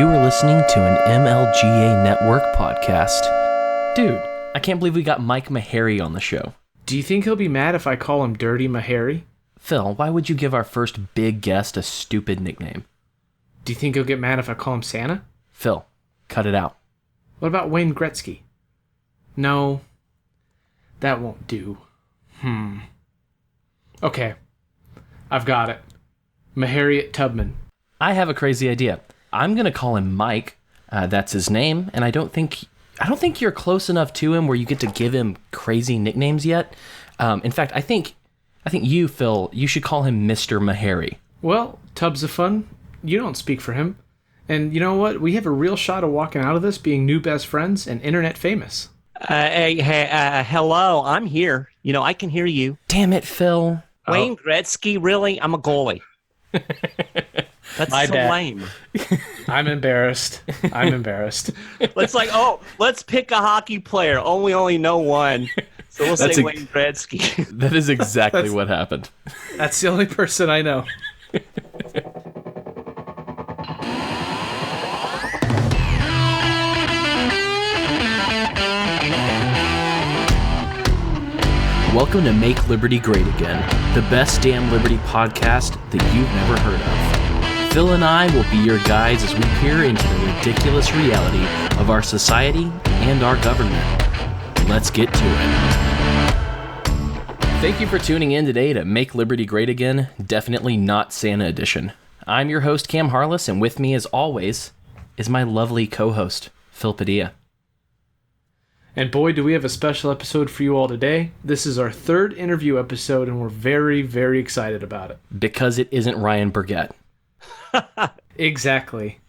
You are listening to an MLGA Network podcast. Dude, I can't believe we got Mike Maharrey on the show. Do you think he'll be mad if I call him Dirty Maharrey? Phil, why would you give our first big guest a stupid nickname? Do you think he'll get mad if I call him Santa? Phil, cut it out. What about Wayne Gretzky? No, that won't do. Okay, I've got it. Maharrey Tubman. I have a crazy idea. I'm going to call him Mike. That's his name, and I don't think you're close enough to him where you get to give him crazy nicknames yet. In fact, I think you, Phil, you should call him Mr. Maharrey. Well, Tubbs of Fun, you don't speak for him. And you know what? We have a real shot of walking out of this being new best friends and internet famous. Hello, I'm here. You know, I can hear you. Damn it, Phil. Wayne Gretzky, really? I'm a goalie. That's My so bad. lame. I'm embarrassed. Let's pick a hockey player. We only know one. So we'll say Wayne Gretzky. That is exactly what happened. That's the only person I know. Welcome to Make Liberty Great Again, the best damn Liberty podcast that you've never heard of. Phil and I will be your guides as we peer into the ridiculous reality of our society and our government. Let's get to it. Thank you for tuning in today to Make Liberty Great Again, definitely not Santa edition. I'm your host, Cam Harless, and with me, as always, is my lovely co-host, Phil Padilla. And boy, do we have a special episode for you all today. This is our third interview episode, and we're very, very excited about it. Because it isn't Ryan Burgett. Exactly.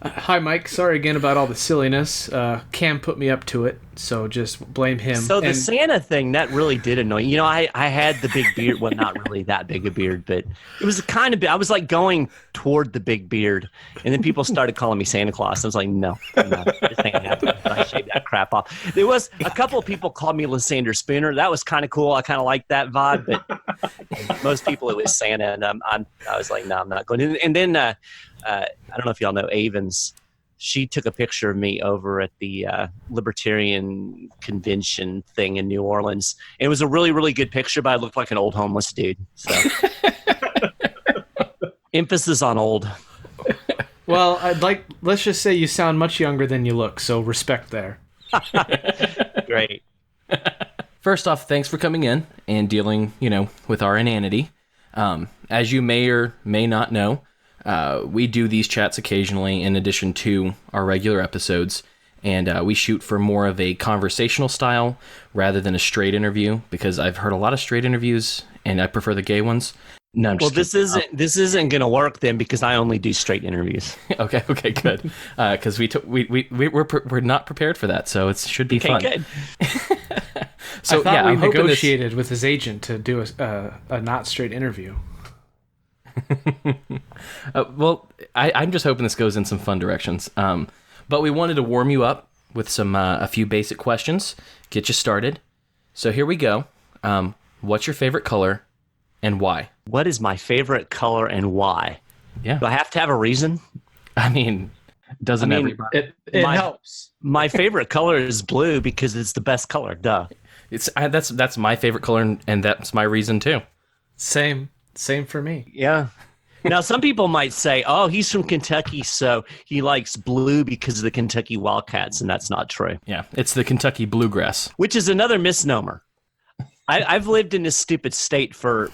Hi, Mike. Sorry again about all the silliness. Cam put me up to it, so just blame him. So the Santa thing, that really did annoy you. You know, I had the big beard. Well, not really that big a beard, but it was kind of big. I was like going toward the big beard, and then people started calling me Santa Claus. I was like, no, this ain't happening. I shaved that crap off. There was a couple of people called me Lysander Spooner. That was kind of cool. I kind of liked that vibe, but most people it was Santa, and I was like, no, I'm not going to. And then I don't know if y'all know Avens. She took a picture of me over at the Libertarian Convention thing in New Orleans. And it was a really, really good picture, but I looked like an old homeless dude. So emphasis on old. Well, let's just say you sound much younger than you look, so respect there. Great. First off, thanks for coming in and dealing, with our inanity. As you may or may not know, we do these chats occasionally in addition to our regular episodes, and we shoot for more of a conversational style rather than a straight interview, because I've heard a lot of straight interviews, and I prefer the gay ones. No, well, this isn't going to work then, because I only do straight interviews. Okay, good. Because we're not prepared for that, so it should be fun. Good. So I thought we negotiated with his agent to do a not straight interview. Well, I'm just hoping this goes in some fun directions. But we wanted to warm you up with a few basic questions, get you started. So here we go. What's your favorite color and why? What is my favorite color and why? Yeah. Do I have to have a reason? I mean, everybody? It helps. My favorite color is blue because it's the best color. Duh. That's my favorite color, and that's my reason too. Same for me. Yeah. Now, some people might say, oh, he's from Kentucky, so he likes blue because of the Kentucky Wildcats, and that's not true. Yeah, it's the Kentucky Bluegrass. Which is another misnomer. I've lived in this stupid state for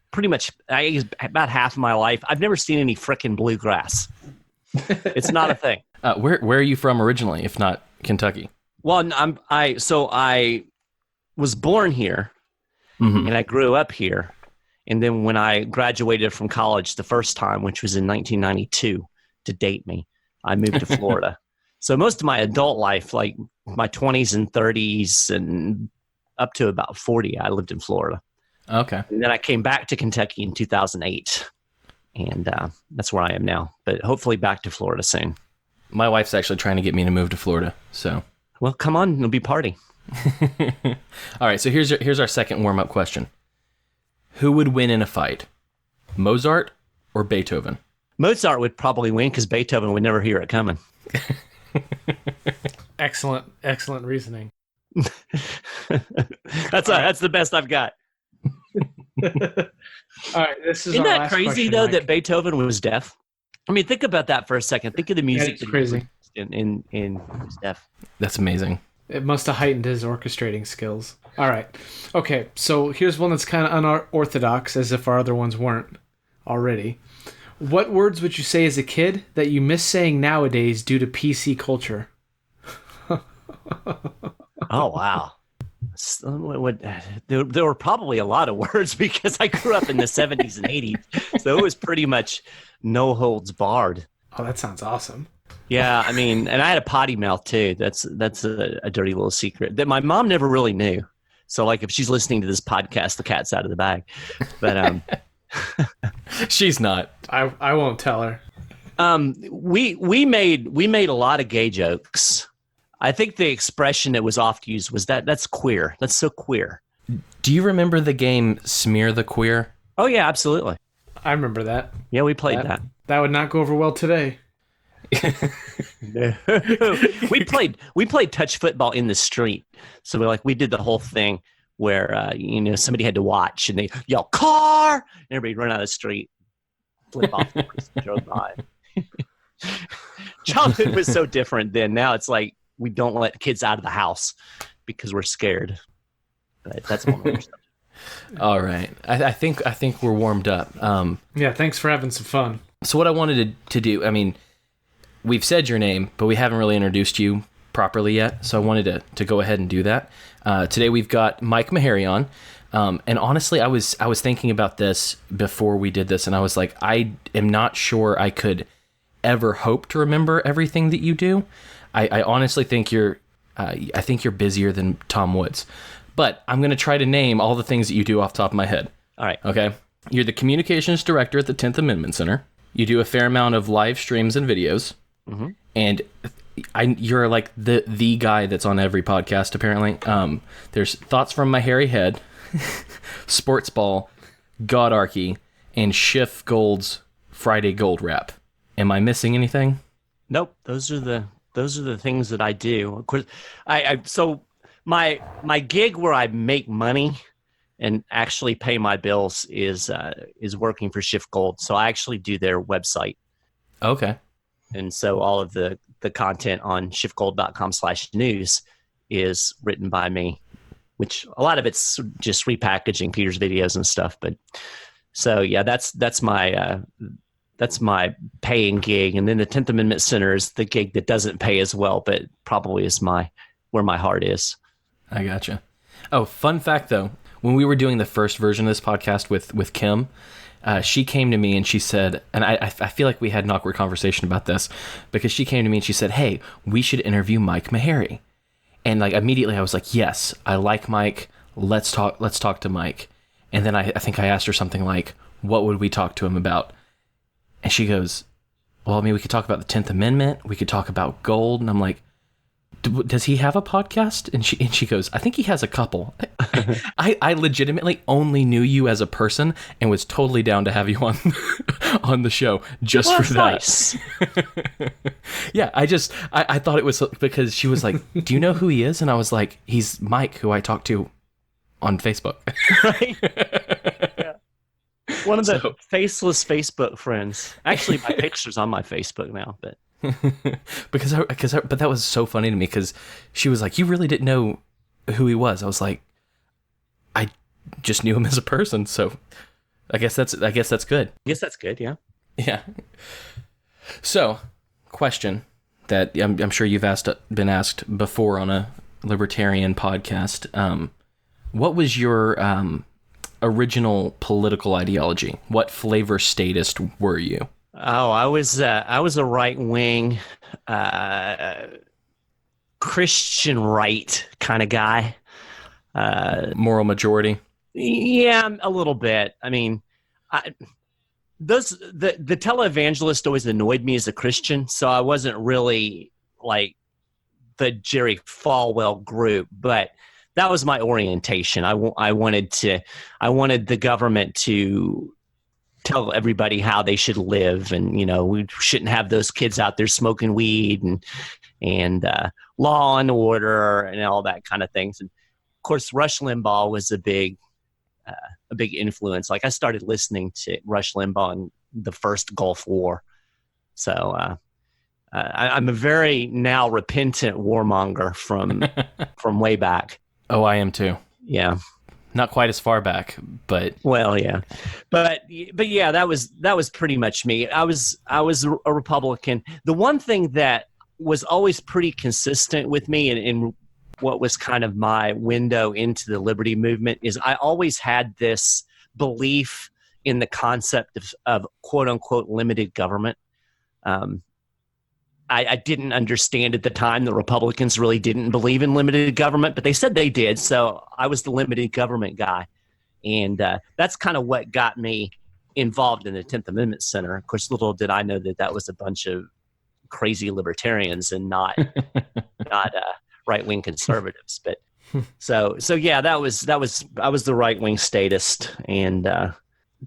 pretty much about half of my life. I've never seen any frickin' bluegrass. It's not a thing. Where are you from originally, if not Kentucky? Well, I was born here, and I grew up here. And then when I graduated from college the first time, which was in 1992, to date me, I moved to Florida. So most of my adult life, like my 20s and 30s and up to about 40, I lived in Florida. Okay. And then I came back to Kentucky in 2008. And that's where I am now. But hopefully back to Florida soon. My wife's actually trying to get me to move to Florida. So, well, come on. It'll be party. All right. So here's our second warm-up question. Who would win in a fight? Mozart or Beethoven? Mozart would probably win because Beethoven would never hear it coming. Excellent reasoning. That's the best I've got. All right, this is Isn't our that last crazy question, though Mike. that Beethoven was deaf? I mean, think about that for a second. Think of the music That's crazy. in his deaf. That's amazing. It must have heightened his orchestrating skills. All right. Okay, so here's one that's kind of unorthodox, as if our other ones weren't already. What words would you say as a kid that you miss saying nowadays due to PC culture? Oh wow. There were probably a lot of words because I grew up in the 70s and 80s, so it was pretty much no holds barred. Oh, that sounds awesome. Yeah, I mean, and I had a potty mouth too. That's a dirty little secret that my mom never really knew. So, like, if she's listening to this podcast, the cat's out of the bag. But She's not. I won't tell her. we made a lot of gay jokes. I think the expression that was oft used was that's queer. That's so queer. Do you remember the game Smear the Queer? Oh yeah, absolutely. I remember that. Yeah, we played that. That would not go over well today. we played touch football in the street. So we did the whole thing where somebody had to watch and they yell car and everybody run out of the street, flip off the person drove by. Childhood was so different then. Now it's like we don't let kids out of the house because we're scared. But that's one more stuff. All right. I think we're warmed up. Yeah, thanks for having some fun. So what I wanted to do, I mean, we've said your name, but we haven't really introduced you properly yet. So I wanted to go ahead and do that. Today we've got Mike Maharrey on. And honestly, I was thinking about this before we did this, and I was like, I am not sure I could ever hope to remember everything that you do. I honestly think you're busier than Tom Woods. But I'm going to try to name all the things that you do off the top of my head. All right. Okay. You're the communications director at the 10th Amendment Center. You do a fair amount of live streams and videos. Mm-hmm. And you're like the guy that's on every podcast, apparently. There's Thoughts from My Hairy Head, Sports Ball, Godarchy, and Schiff Gold's Friday Gold Wrap. Am I missing anything? Nope. Those are the things that I do. Of course, so my gig where I make money and actually pay my bills is working for Schiff Gold. So I actually do their website. Okay. And so all of the content on schiffgold.com/news is written by me, which a lot of it's just repackaging Peter's videos and stuff. But so yeah, that's my paying gig. And then the 10th Amendment Center is the gig that doesn't pay as well, but probably is where my heart is. I gotcha. Oh, fun fact though, when we were doing the first version of this podcast with Kim, she came to me and she said, and I feel like we had an awkward conversation about this, because she came to me and she said, hey, we should interview Mike Maharrey. And like immediately I was like, yes, I like Mike. Let's talk to Mike. And then I think I asked her something like, what would we talk to him about? And she goes, well, I mean, we could talk about the 10th Amendment. We could talk about gold. And I'm like, does he have a podcast? And she goes, I think he has a couple. I legitimately only knew you as a person and was totally down to have you on the show just for that. Nice. Yeah, I thought it was because she was like, do you know who he is? And I was like, he's Mike, who I talked to on Facebook. Right? Yeah. One of the faceless Facebook friends. Actually, my picture's on my Facebook now, but but that was so funny to me because she was like, you really didn't know who he was. I was like, I just knew him as a person, so I guess that's good. I guess that's good, yeah. Yeah. So, question that I'm sure you've been asked before on a libertarian podcast. What was your original political ideology? What flavor statist were you? Oh, I was a right-wing Christian right kind of guy. Moral majority. Yeah, a little bit. I mean, the televangelist always annoyed me as a Christian, so I wasn't really like the Jerry Falwell group, but that was my orientation. I wanted the government to tell everybody how they should live, and we shouldn't have those kids out there smoking weed, and law and order and all that kind of things. And of course, Rush Limbaugh was a big influence. Like, I started listening to Rush Limbaugh in the first Gulf War, so I'm a very now repentant warmonger from way back. Oh, I am too. Yeah. Not quite as far back, but well, yeah, but yeah, that was pretty much me. I was a Republican. The one thing that was always pretty consistent with me, and what was kind of my window into the liberty movement, is I always had this belief in the concept of quote unquote limited government. I didn't understand at the time that Republicans really didn't believe in limited government, but they said they did. So I was the limited government guy. And that's kind of what got me involved in the 10th Amendment Center. Of course, little did I know that was a bunch of crazy libertarians and not right-wing conservatives. But so yeah, I was the right-wing statist, and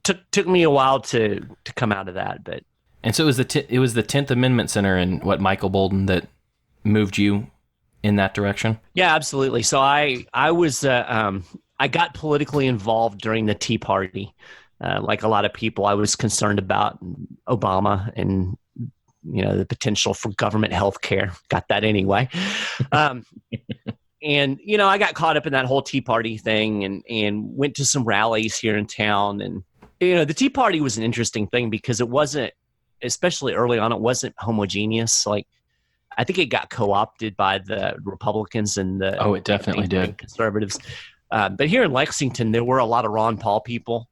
took me a while to come out of that, but. And so it was the 10th Amendment Center and Michael Bolden that moved you in that direction? Yeah, absolutely. So I was I got politically involved during the Tea Party. Like a lot of people, I was concerned about Obama and the potential for government health care. Got that anyway. And I got caught up in that whole Tea Party thing and went to some rallies here in town. And the Tea Party was an interesting thing because it wasn't, especially early on, it wasn't homogeneous. Like, I think it got co-opted by the Republicans and it definitely did, conservatives. But here in Lexington, there were a lot of Ron Paul people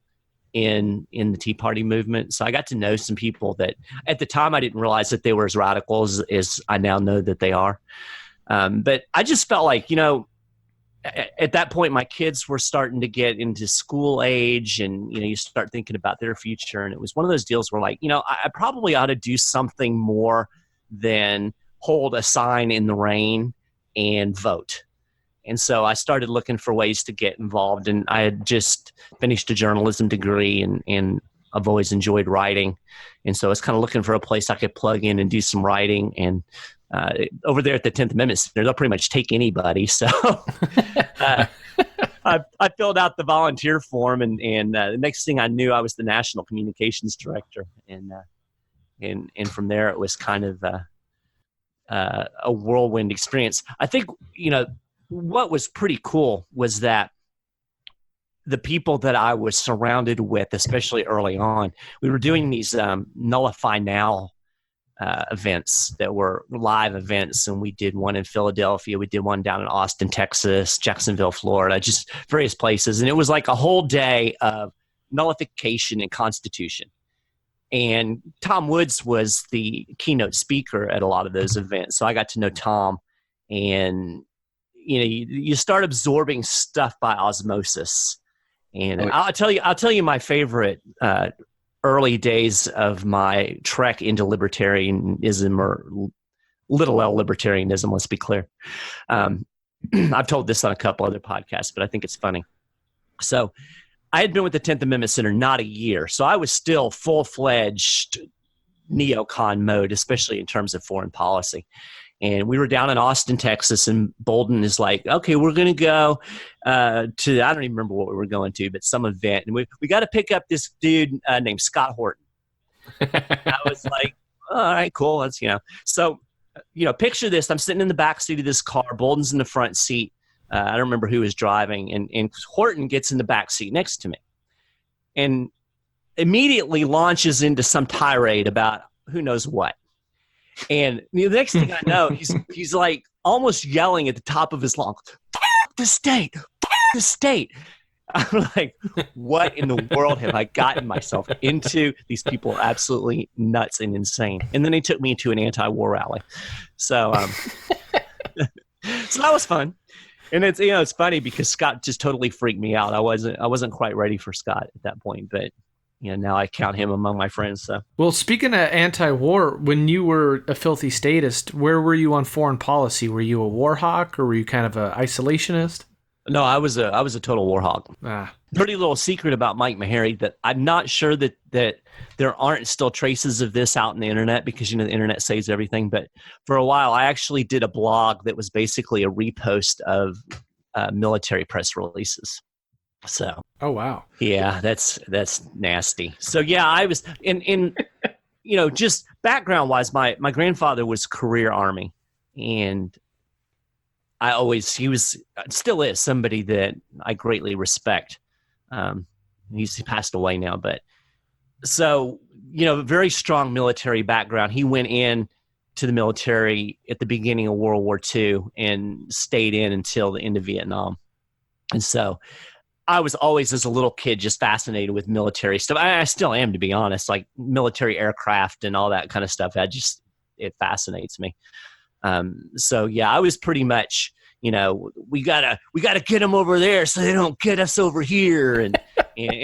in the Tea Party movement. So I got to know some people that at the time I didn't realize that they were as radical as I now know that they are. But I just felt like, at that point, my kids were starting to get into school age, and you start thinking about their future. And it was one of those deals where, like, I probably ought to do something more than hold a sign in the rain and vote. And so I started looking for ways to get involved. And I had just finished a journalism degree, and I've always enjoyed writing. And so I was kind of looking for a place I could plug in and do some writing. And over there at the 10th Amendment Center, they'll pretty much take anybody. So I filled out the volunteer form, and the next thing I knew, I was the national communications director. And from there, it was kind of a whirlwind experience. I think, what was pretty cool was that the people that I was surrounded with, especially early on, we were doing these Nullify Now events that were live events, and we did one in Philadelphia, we did one down in Austin, Texas, Jacksonville, Florida, just various places. And it was like a whole day of nullification and constitution. And Tom Woods was the keynote speaker at a lot of those events. So I got to know Tom, and you start absorbing stuff by osmosis. And I'll tell you my favorite early days of my trek into libertarianism, or little L libertarianism, let's be clear. I've told this on a couple other podcasts, but I think it's funny. So I had been with the 10th Amendment Center not a year, so I was still full-fledged neocon mode, especially in terms of foreign policy. And we were down in Austin, Texas, and Bolden is like, okay, we're going to go to, I don't even remember what we were going to, but some event. And we got to pick up this dude named Scott Horton. I was like, all right, cool. That's, So, picture this. I'm sitting in the back seat of this car. Bolden's in the front seat. I don't remember who was driving. And Horton gets in the back seat next to me and immediately launches into some tirade about who knows what. And the next thing I know, he's like almost yelling at the top of his lungs, "F the state, F the state." I'm like, what in the world have I gotten myself into? These people are absolutely nuts and insane. And then they took me to an anti-war rally. So, so that was fun. And it's, it's funny because Scott just totally freaked me out. I wasn't quite ready for Scott at that point, but now I count him among my friends. So, well, speaking of anti-war, when you were a filthy statist, where were you on foreign policy? Were you a war hawk, or were you kind of an isolationist? No, I was a total war hog. Ah, Dirty little secret about Mike Maharrey that I'm not sure that there aren't still traces of this out on the internet, because the internet saves everything. But for a while, I actually did a blog that was basically a repost of military press releases. So, oh wow. yeah, that's nasty. So yeah, I was in just background wise, my grandfather was career Army, and he was, still is, somebody that I greatly respect. He's passed away now, but so, very strong military background. He went in to the military at the beginning of World War II and stayed in until the end of Vietnam. And so I was always, as a little kid, just fascinated with military stuff. I still am, to be honest, like military aircraft and all that kind of stuff. It fascinates me. So yeah, I was pretty much, we gotta get them over there so they don't get us over here, and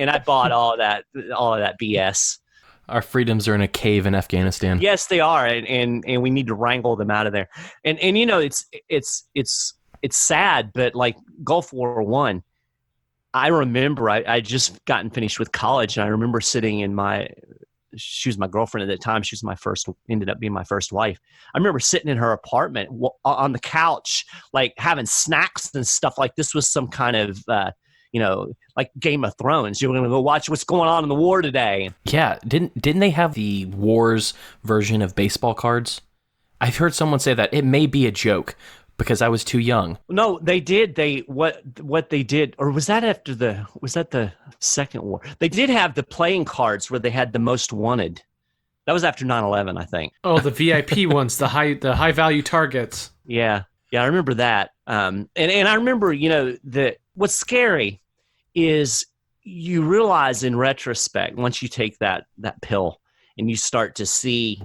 I bought all of that BS. Our freedoms are in a cave in Afghanistan. Yes, they are, and we need to wrangle them out of there. And it's sad, but like Gulf War I, I remember I just gotten finished with college, and I remember sitting in she was my girlfriend at the time. She was ended up being my first wife. I remember sitting in her apartment on the couch, like having snacks and stuff. Like this was some kind of, like Game of Thrones. You were going to go watch what's going on in the war today. Yeah. Didn't they have the wars version of baseball cards? I've heard someone say that it may be a joke because I was too young. No, they did. What they did, or was that the Second War? They did have the playing cards where they had the most wanted. That was after 9/11, I think. Oh, the VIP ones, the high value targets. Yeah, I remember that. And I remember, that what's scary is you realize in retrospect, once you take that pill and you start to see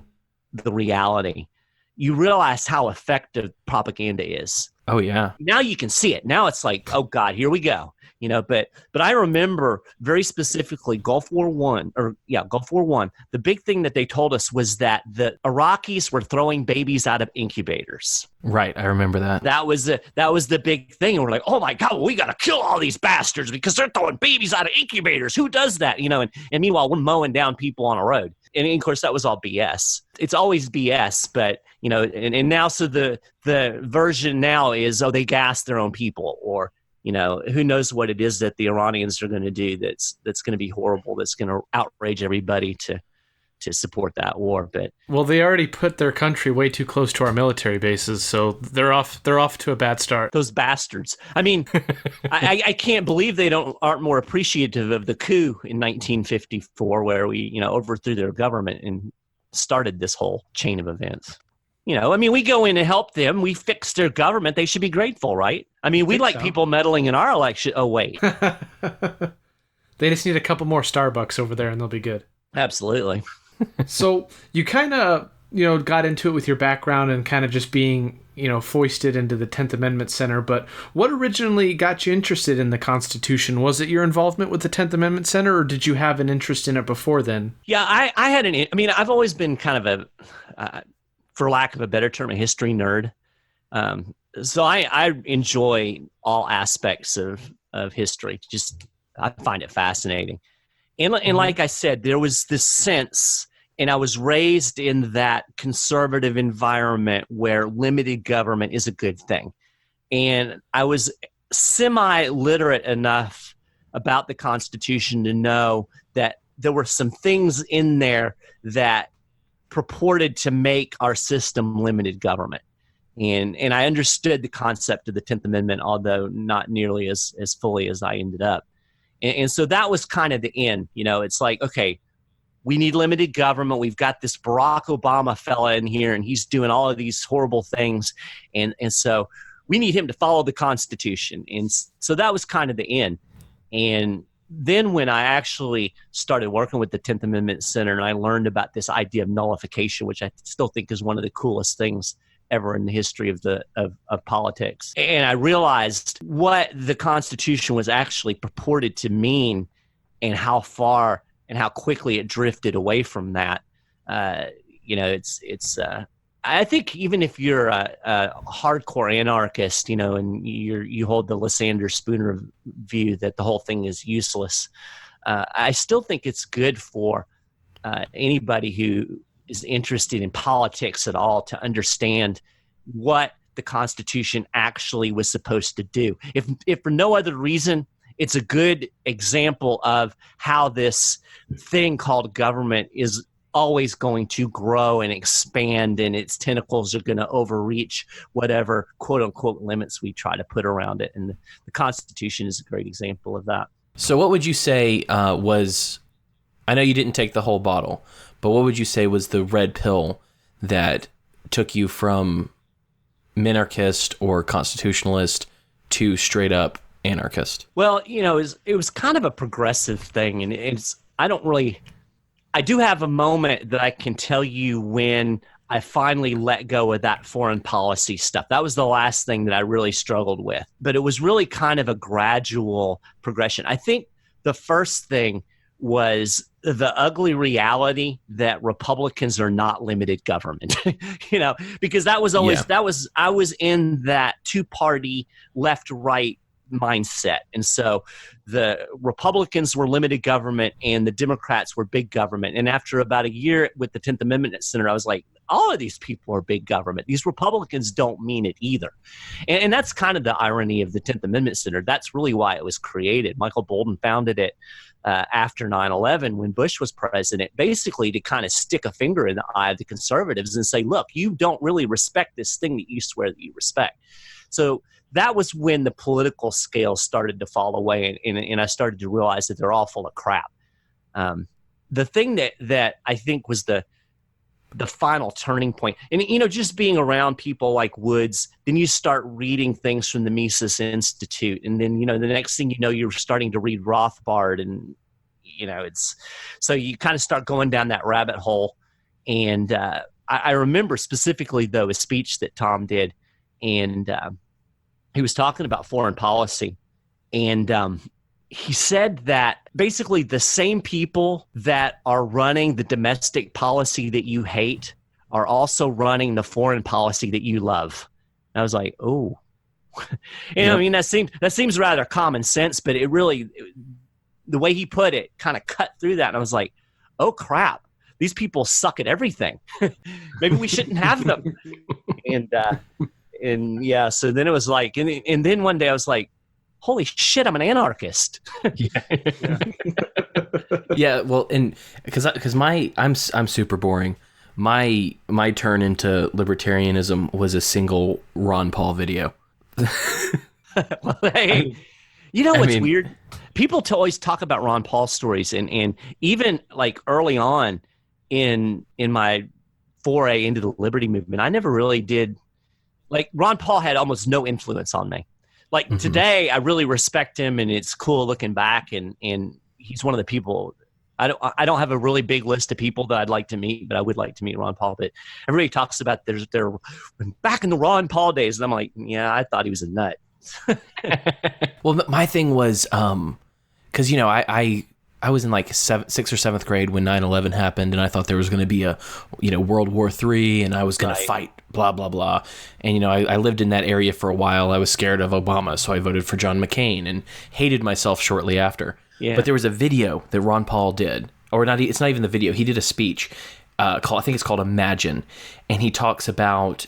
the reality, you realize how effective propaganda is. Oh yeah. Now you can see it. Now it's like, oh God, here we go. But I remember very specifically Gulf War I. The big thing that they told us was that the Iraqis were throwing babies out of incubators. Right, I remember that. That was the big thing. And we're like, oh my God, we got to kill all these bastards because they're throwing babies out of incubators. Who does that? And meanwhile, we're mowing down people on a road. And of course, that was all BS. It's always BS, but and now, so the version now is, they gas their own people, or who knows what it is that the Iranians are going to do that's going to be horrible, that's going to outrage everybody to support that war. But well, they already put their country way too close to our military bases, so they're off to a bad start. Those bastards. I mean, I can't believe they aren't more appreciative of the coup in 1954, where we overthrew their government and started this whole chain of events. We go in and help them. We fix their government. They should be grateful, right? We like people meddling in our election. Oh, wait. They just need a couple more Starbucks over there and they'll be good. Absolutely. So you kind of, got into it with your background and kind of just being, foisted into the 10th Amendment Center. But what originally got you interested in the Constitution? Was it your involvement with the 10th Amendment Center, or did you have an interest in it before then? Yeah, I had I've always been kind of for lack of a better term, a history nerd. So I enjoy all aspects of history. Just, I find it fascinating. And like I said, there was this sense, and I was raised in that conservative environment where limited government is a good thing. And I was semi-literate enough about the Constitution to know that there were some things in there that purported to make our system limited government. And I understood the concept of the 10th Amendment, although not nearly as fully as I ended up. And so that was kind of the end. It's like, okay, we need limited government. We've got this Barack Obama fella in here, and he's doing all of these horrible things. And so we need him to follow the Constitution. And so that was kind of the end. And then when I actually started working with the 10th Amendment Center, and I learned about this idea of nullification, which I still think is one of the coolest things ever in the history of politics. And I realized what the Constitution was actually purported to mean, and how far and how quickly it drifted away from that. I think even if you're a hardcore anarchist, and you hold the Lysander Spooner view that the whole thing is useless, I still think it's good for anybody who is interested in politics at all to understand what the Constitution actually was supposed to do. If for no other reason, it's a good example of how this thing called government is always going to grow and expand, and its tentacles are going to overreach whatever quote unquote limits we try to put around it. And the Constitution is a great example of that. So what would you say was, I know you didn't take the whole bottle, but what would you say was the red pill that took you from minarchist or constitutionalist to straight up anarchist? Well, it was kind of a progressive thing, and I do have a moment that I can tell you when I finally let go of that foreign policy stuff. That was the last thing that I really struggled with, but it was really kind of a gradual progression. I think the first thing was the ugly reality that Republicans are not limited government, because that was always, I was in that two-party left-right mindset. And so the Republicans were limited government and the Democrats were big government. And after about a year with the 10th Amendment Center, I was like, all of these people are big government. These Republicans don't mean it either. And that's kind of the irony of the 10th Amendment Center. That's really why it was created. Michael Bolden founded it after 9/11 when Bush was president, basically to kind of stick a finger in the eye of the conservatives and say, look, you don't really respect this thing that you swear that you respect. So that was when the political scale started to fall away, and I started to realize that they're all full of crap. The thing that I think was the final turning point, and just being around people like Woods, then you start reading things from the Mises Institute, and then the next thing you know, you're starting to read Rothbard, and it's so you kind of start going down that rabbit hole. And I remember specifically though a speech that Tom did, and he was talking about foreign policy, and he said that basically the same people that are running the domestic policy that you hate are also running the foreign policy that you love. And I was like, oh, I mean, that seems rather common sense, but it really, the way he put it kind of cut through that. And I was like, oh crap, these people suck at everything. Maybe we shouldn't have them. And yeah, so then it was like, and then one day I was like, holy shit, I'm an anarchist. Yeah, well, and because I'm super boring. My turn into libertarianism was a single Ron Paul video. Well, hey, what's weird? People always talk about Ron Paul stories, and even like early on in my foray into the liberty movement, I never really did. Like Ron Paul had almost no influence on me. Like today, I really respect him, and it's cool looking back. And he's one of the people. I don't have a really big list of people that I'd like to meet, but I would like to meet Ron Paul. But everybody talks about they're back in the Ron Paul days, and I'm like, yeah, I thought he was a nut. Well, my thing was because I was in like 6th or 7th grade when 9/11 happened, and I thought there was going to be a World War III, and I was going to fight, blah blah blah. And I lived in that area for a while. I was scared of Obama, so I voted for John McCain and hated myself shortly after. Yeah. But there was a video that Ron Paul did, or not. It's not even the video. He did a speech I think it's called Imagine, and he talks about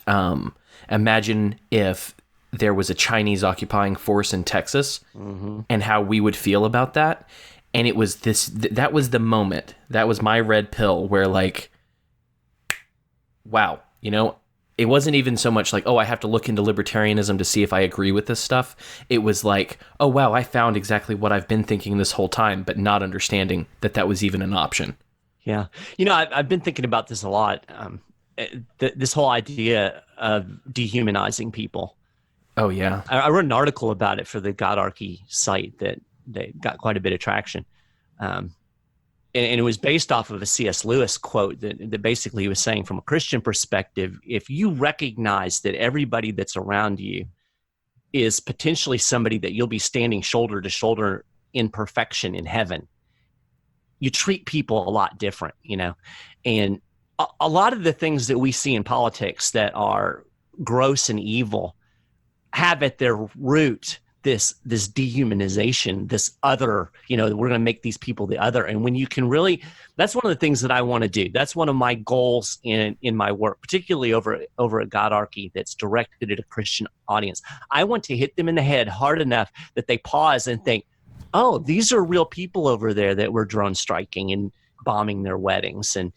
imagine if there was a Chinese occupying force in Texas, and how we would feel about that. And it was that was the moment. That was my red pill where like, wow, it wasn't even so much like, oh, I have to look into libertarianism to see if I agree with this stuff. It was like, oh, wow, I found exactly what I've been thinking this whole time, but not understanding that was even an option. Yeah. I've been thinking about this a lot. This whole idea of dehumanizing people. Oh, yeah. I wrote an article about it for the Godarchy site that got quite a bit of traction. And it was based off of a C.S. Lewis quote that basically he was saying, from a Christian perspective, if you recognize that everybody that's around you is potentially somebody that you'll be standing shoulder to shoulder in perfection in heaven, you treat people a lot different, and a lot of the things that we see in politics that are gross and evil have at their root this dehumanization, this other, we're going to make these people the other. And when you can really, that's one of the things that I want to do. That's one of my goals in my work, particularly over at Godarchy, that's directed at a Christian audience. I want to hit them in the head hard enough that they pause and think, oh, these are real people over there that we're drone striking and bombing their weddings. And,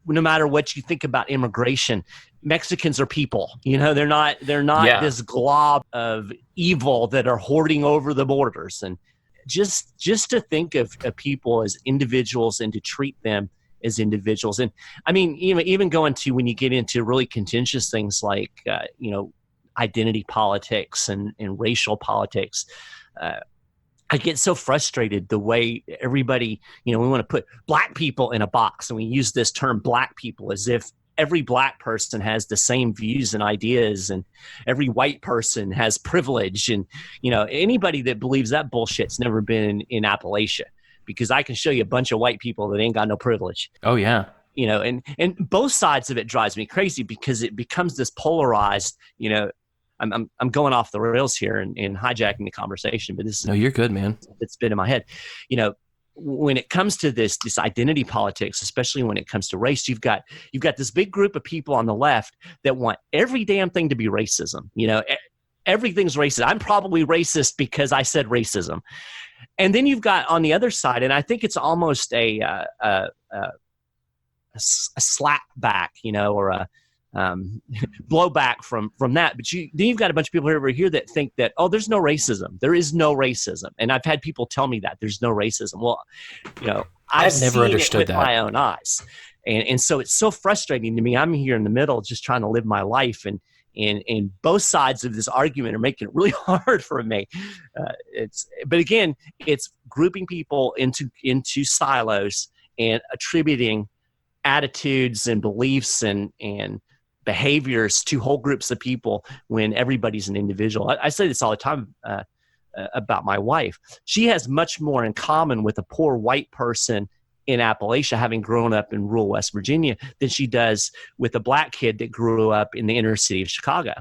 no matter what you think about immigration, Mexicans are people. They're not this glob of evil that are hoarding over the borders. And just to think of people as individuals and to treat them as individuals. And I mean, even going to when you get into really contentious things like identity politics and racial politics. I get so frustrated the way everybody, we want to put black people in a box, and we use this term black people as if every black person has the same views and ideas, and every white person has privilege. And, anybody that believes that bullshit's never been in Appalachia, because I can show you a bunch of white people that ain't got no privilege. Oh, yeah. And both sides of it drives me crazy, because it becomes this polarized, I'm going off the rails here and hijacking the conversation, but this no, you're good, man. It's been in my head. When it comes to this identity politics, especially when it comes to race, you've got this big group of people on the left that want every damn thing to be racism. Everything's racist. I'm probably racist because I said racism. And then you've got on the other side, and I think it's almost a slap back, or a blowback from that. But then you've got a bunch of people over here that think that, oh, there's no racism. There is no racism. And I've had people tell me that there's no racism. Well, I've never understood it with my own eyes. And so it's so frustrating to me. I'm here in the middle just trying to live my life, and both sides of this argument are making it really hard for me. But again, it's grouping people into silos and attributing attitudes and beliefs and behaviors to whole groups of people when everybody's an individual. I say this all the time about my wife. She has much more in common with a poor white person in Appalachia, having grown up in rural West Virginia, than she does with a black kid that grew up in the inner city of Chicago.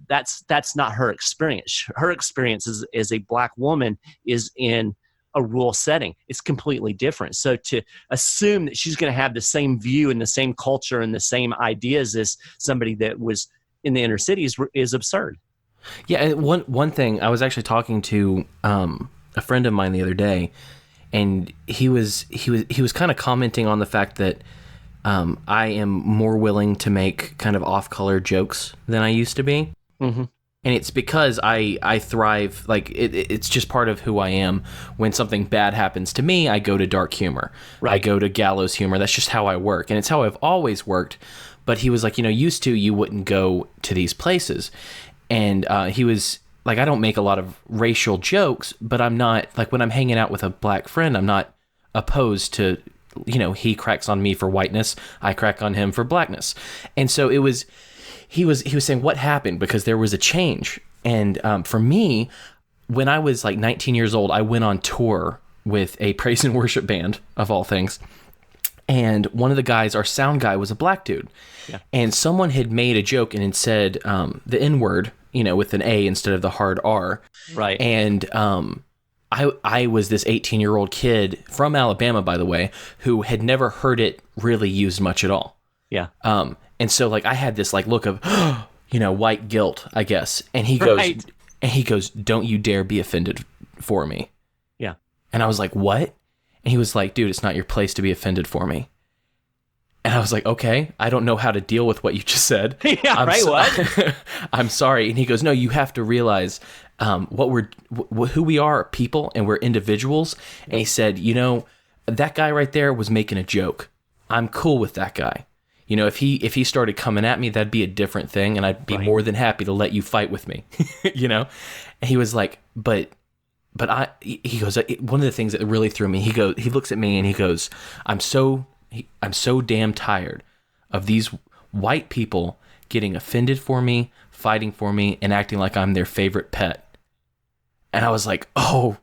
That's not her experience. Her experience as a black woman is in a rural setting. It's completely different. So to assume that she's going to have the same view and the same culture and the same ideas as somebody that was in the inner cities is absurd. Yeah. And one thing, I was actually talking to a friend of mine the other day, and he was kind of commenting on the fact that I am more willing to make kind of off-color jokes than I used to be. Mm-hmm. And it's because I thrive, like, it's just part of who I am. When something bad happens to me, I go to dark humor. Right. I go to gallows humor. That's just how I work. And it's how I've always worked. But he was like, used to, you wouldn't go to these places. And he was like, I don't make a lot of racial jokes, but I'm not, like, when I'm hanging out with a black friend, I'm not opposed to, he cracks on me for whiteness, I crack on him for blackness. And so it was... He was saying what happened, because there was a change. And for me, when I was like 19 years old, I went on tour with a praise and worship band, of all things. And one of the guys, our sound guy, was a black dude. Yeah. And someone had made a joke and had said the N-word, with an A instead of the hard R. Right. And I was this 18-year-old kid from Alabama, by the way, who had never heard it really used much at all. Yeah. And so, like, I had this, like, look of, white guilt, I guess. And he goes, don't you dare be offended for me. Yeah. And I was like, what? And he was like, dude, it's not your place to be offended for me. And I was like, okay, I don't know how to deal with what you just said. Yeah, what? I'm sorry. And he goes, no, you have to realize who we are people, and we're individuals. And he said, that guy right there was making a joke. I'm cool with that guy. If he started coming at me, that'd be a different thing, and I'd be more than happy to let you fight with me, And he was like, but he goes, one of the things that really threw me, he looks at me and he goes, I'm so damn tired of these white people getting offended for me, fighting for me, and acting like I'm their favorite pet. And I was like, oh,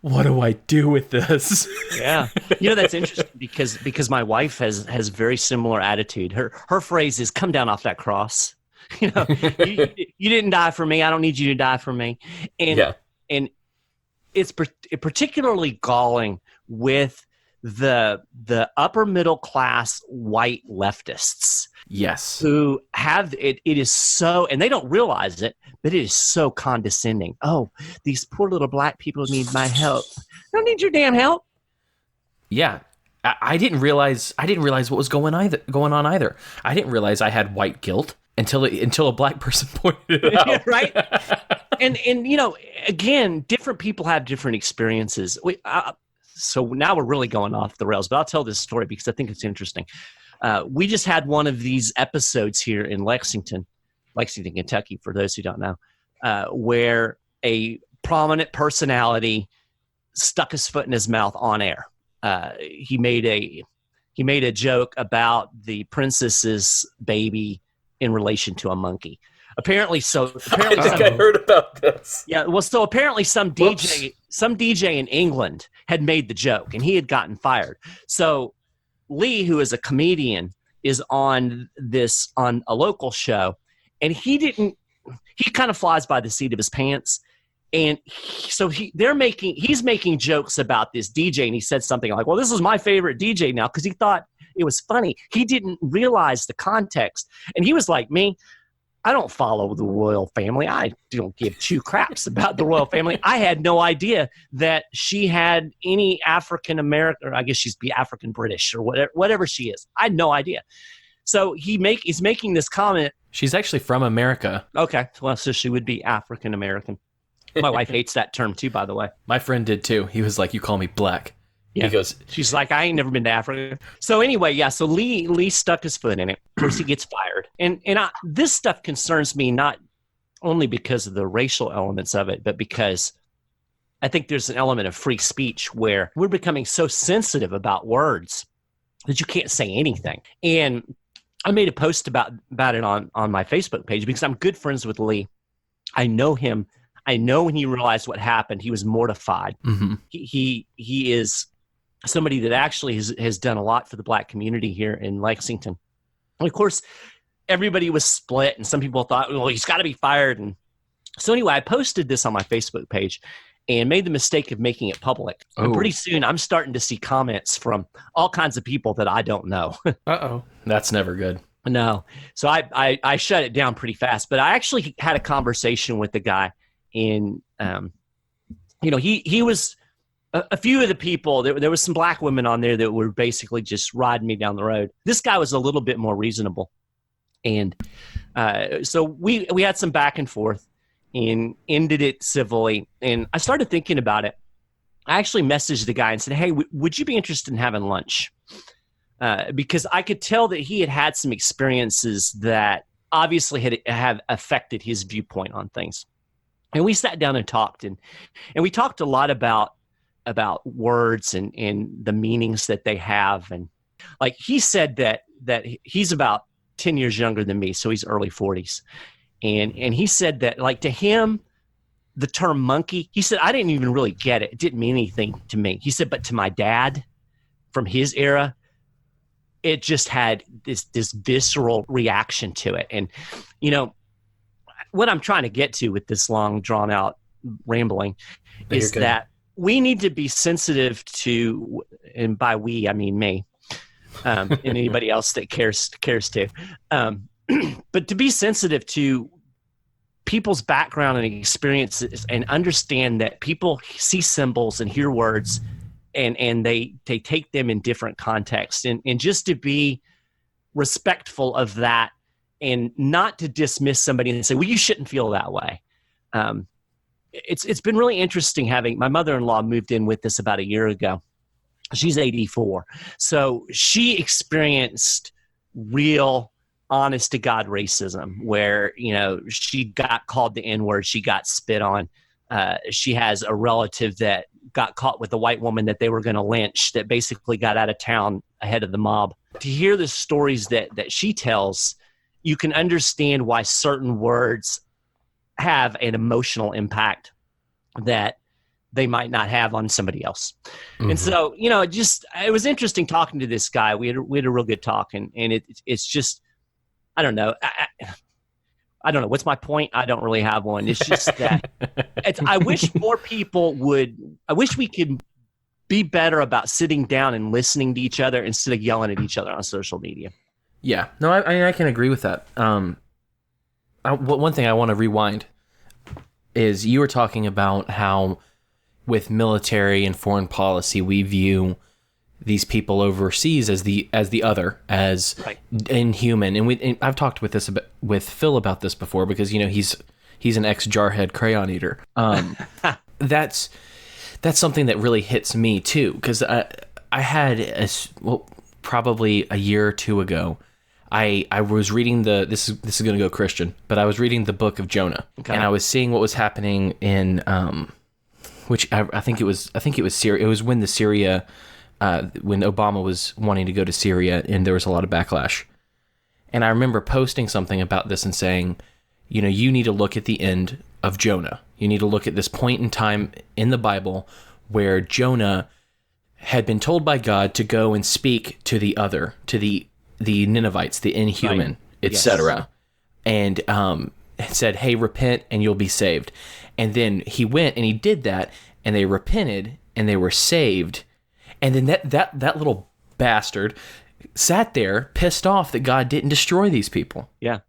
what do I do with this? Yeah. That's interesting because my wife has very similar attitude. Her phrase is, come down off that cross. You didn't die for me. I don't need you to die for me. And it's particularly galling with the upper middle class white leftists. Yes. Who have it is so, and they don't realize it, but it is so condescending. Oh, these poor little black people need my help. I don't need your damn help. Yeah. I didn't realize what was going on either. I didn't realize I had white guilt until a black person pointed it out. Right? And again, different people have different experiences. So now we're really going off the rails, but I'll tell this story because I think it's interesting. We just had one of these episodes here in Lexington, Kentucky, for those who don't know, where a prominent personality stuck his foot in his mouth on air. He made a joke about the princess's baby in relation to a monkey. Apparently, I think I heard about this. Yeah, well, so apparently some DJ in England had made the joke, and he had gotten fired. So Lee, who is a comedian, is on a local show, and he kind of flies by the seat of his pants. And he's making jokes about this DJ, and he said something like, well, this is my favorite DJ now, because he thought it was funny. He didn't realize the context. And he was like me. I don't follow the royal family. I don't give two craps about the royal family. I had no idea that she had any African American, or I guess she's be African British or whatever she is. I had no idea. So he's making this comment. She's actually from America. Okay. Well, so she would be African American. My wife hates that term too, by the way. My friend did too. He was like, you call me black. Yeah. He goes, she's like, I ain't never been to Africa. So anyway, yeah. So Lee stuck his foot in it. Of course, he gets fired. And this stuff concerns me not only because of the racial elements of it, but because I think there's an element of free speech where we're becoming so sensitive about words that you can't say anything. And I made a post about it on my Facebook page because I'm good friends with Lee. I know him. I know when he realized what happened, he was mortified. Mm-hmm. He is somebody that actually has done a lot for the black community here in Lexington. And of course, everybody was split, and some people thought, well, he's got to be fired. And so anyway, I posted this on my Facebook page and made the mistake of making it public. Oh. And pretty soon, I'm starting to see comments from all kinds of people that I don't know. Uh-oh. That's never good. No. So I shut it down pretty fast. But I actually had a conversation with the guy. And, he was a few of the people, there was some black women on there that were basically just riding me down the road. This guy was a little bit more reasonable. And so we had some back and forth and ended it civilly. And I started thinking about it. I actually messaged the guy and said, hey, would you be interested in having lunch? Because I could tell that he had some experiences that obviously have affected his viewpoint on things. And we sat down and talked, and we talked a lot about words and the meanings that they have. And like he said that he's about 10 years younger than me, so he's early 40s. And he said that, like, to him, the term monkey, he said, I didn't even really get it. It didn't mean anything to me. He said, but to my dad from his era, it just had this visceral reaction to it. And, what I'm trying to get to with this long, drawn-out rambling is that we need to be sensitive to, and by we, I mean me, and anybody else that cares to, but to be sensitive to people's background and experiences and understand that people see symbols and hear words and they take them in different contexts, and just to be respectful of that. And not to dismiss somebody and say, well, you shouldn't feel that way. It's been really interesting having my mother-in-law moved in with us about a year ago. She's 84. So she experienced real honest to God racism where, she got called the N-word. She got spit on. She has a relative that got caught with a white woman that they were going to lynch that basically got out of town ahead of the mob. To hear the stories that she tells, you can understand why certain words have an emotional impact that they might not have on somebody else. Mm-hmm. And so, it was interesting talking to this guy. We had a real good talk, and it's just, I don't know. I don't know. What's my point? I don't really have one. It's just that I wish more people I wish we could be better about sitting down and listening to each other instead of yelling at each other on social media. Yeah. No, I can agree with that. One thing I want to rewind is you were talking about how with military and foreign policy, we view these people overseas as the other, as right. Inhuman. And I've talked with Phil about this before, because he's an ex-jarhead crayon eater. That's something that really hits me too, because I had probably a year or two ago, I was reading this is going to go Christian, but I was reading the book of Jonah, okay. And I was seeing what was happening in which I think it was Syria. It was when Syria. When Obama was wanting to go to Syria, and there was a lot of backlash. And I remember posting something about this and saying, you need to look at the end of Jonah. You need to look at this point in time in the Bible where Jonah had been told by God to go and speak to the other, to the Ninevites, the inhuman, right. Etc. Yes. And said, hey, repent and you'll be saved. And then he went and he did that, and they repented and they were saved. And then that little bastard sat there pissed off that God didn't destroy these people. Yeah.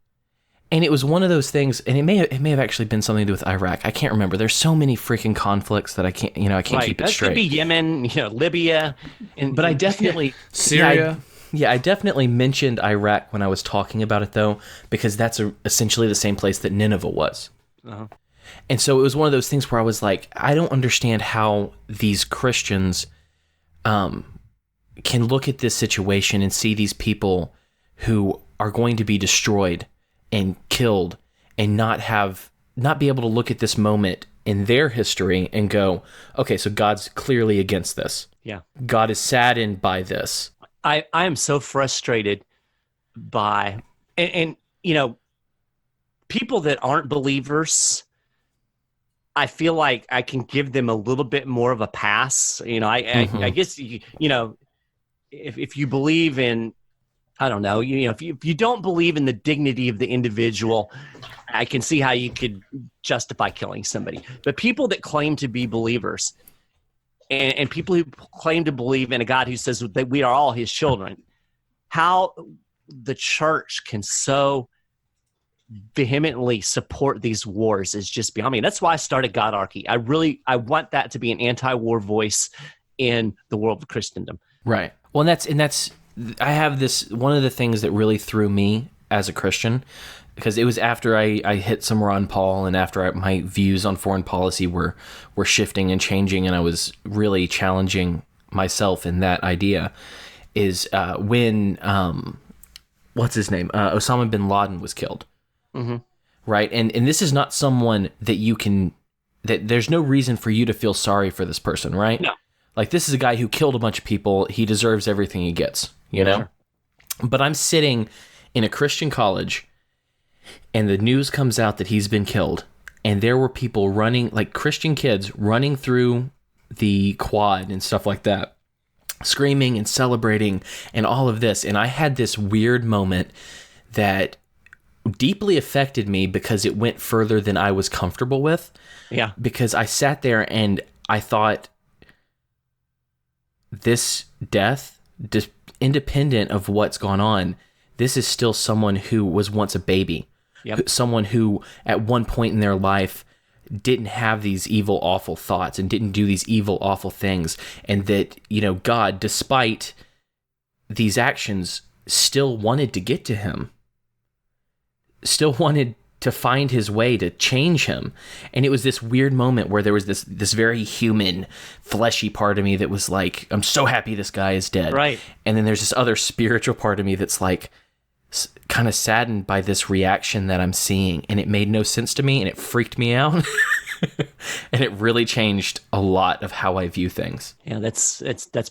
And it was one of those things, and it may have actually been something to do with Iraq. I can't remember. There's so many freaking conflicts that I can't right. keep it straight. That could be Yemen, Libya, but I definitely Syria. I definitely mentioned Iraq when I was talking about it, though, because that's essentially the same place that Nineveh was. Uh-huh. And so it was one of those things where I was like, I don't understand how these Christians can look at this situation and see these people who are going to be destroyed and killed and not be able to look at this moment in their history and go, okay, so God's clearly against this. Yeah. God is saddened by this. I am so frustrated by, and people that aren't believers, I feel like I can give them a little bit more of a pass. I guess, if you believe in, I don't know, if you don't believe in the dignity of the individual, I can see how you could justify killing somebody. But people that claim to be believers and people who claim to believe in a God who says that we are all his children, how the church can so vehemently support these wars is just beyond me. That's why I started Godarchy. I want that to be an anti-war voice in the world of Christendom. Right. Well, I have this, one of the things that really threw me as a Christian, because it was after I hit some Ron Paul, and after my views on foreign policy were shifting and changing, and I was really challenging myself in that idea, is when what's his name, Osama bin Laden was killed. Mm-hmm. Right, and this is not someone that there's no reason for you to feel sorry for this person, right? No. Like, this is a guy who killed a bunch of people. He deserves everything he gets, you know? Sure. But I'm sitting in a Christian college, and the news comes out that he's been killed, and there were people running, like Christian kids, running through the quad and stuff like that, screaming and celebrating and all of this. And I had this weird moment that deeply affected me because it went further than I was comfortable with. Yeah. Because I sat there and I thought, this death, independent of what's gone on, this is still someone who was once a baby. Yep. Someone who at one point in their life didn't have these evil, awful thoughts and didn't do these evil, awful things. And that, God, despite these actions, still wanted to get to him. Still wanted to find his way to change him. And it was this weird moment where there was this very human, fleshy part of me that was like, I'm so happy this guy is dead. Right. And then there's this other spiritual part of me that's like, kind of saddened by this reaction that I'm seeing. And it made no sense to me, and it freaked me out. And it really changed a lot of how I view things. Yeah, that's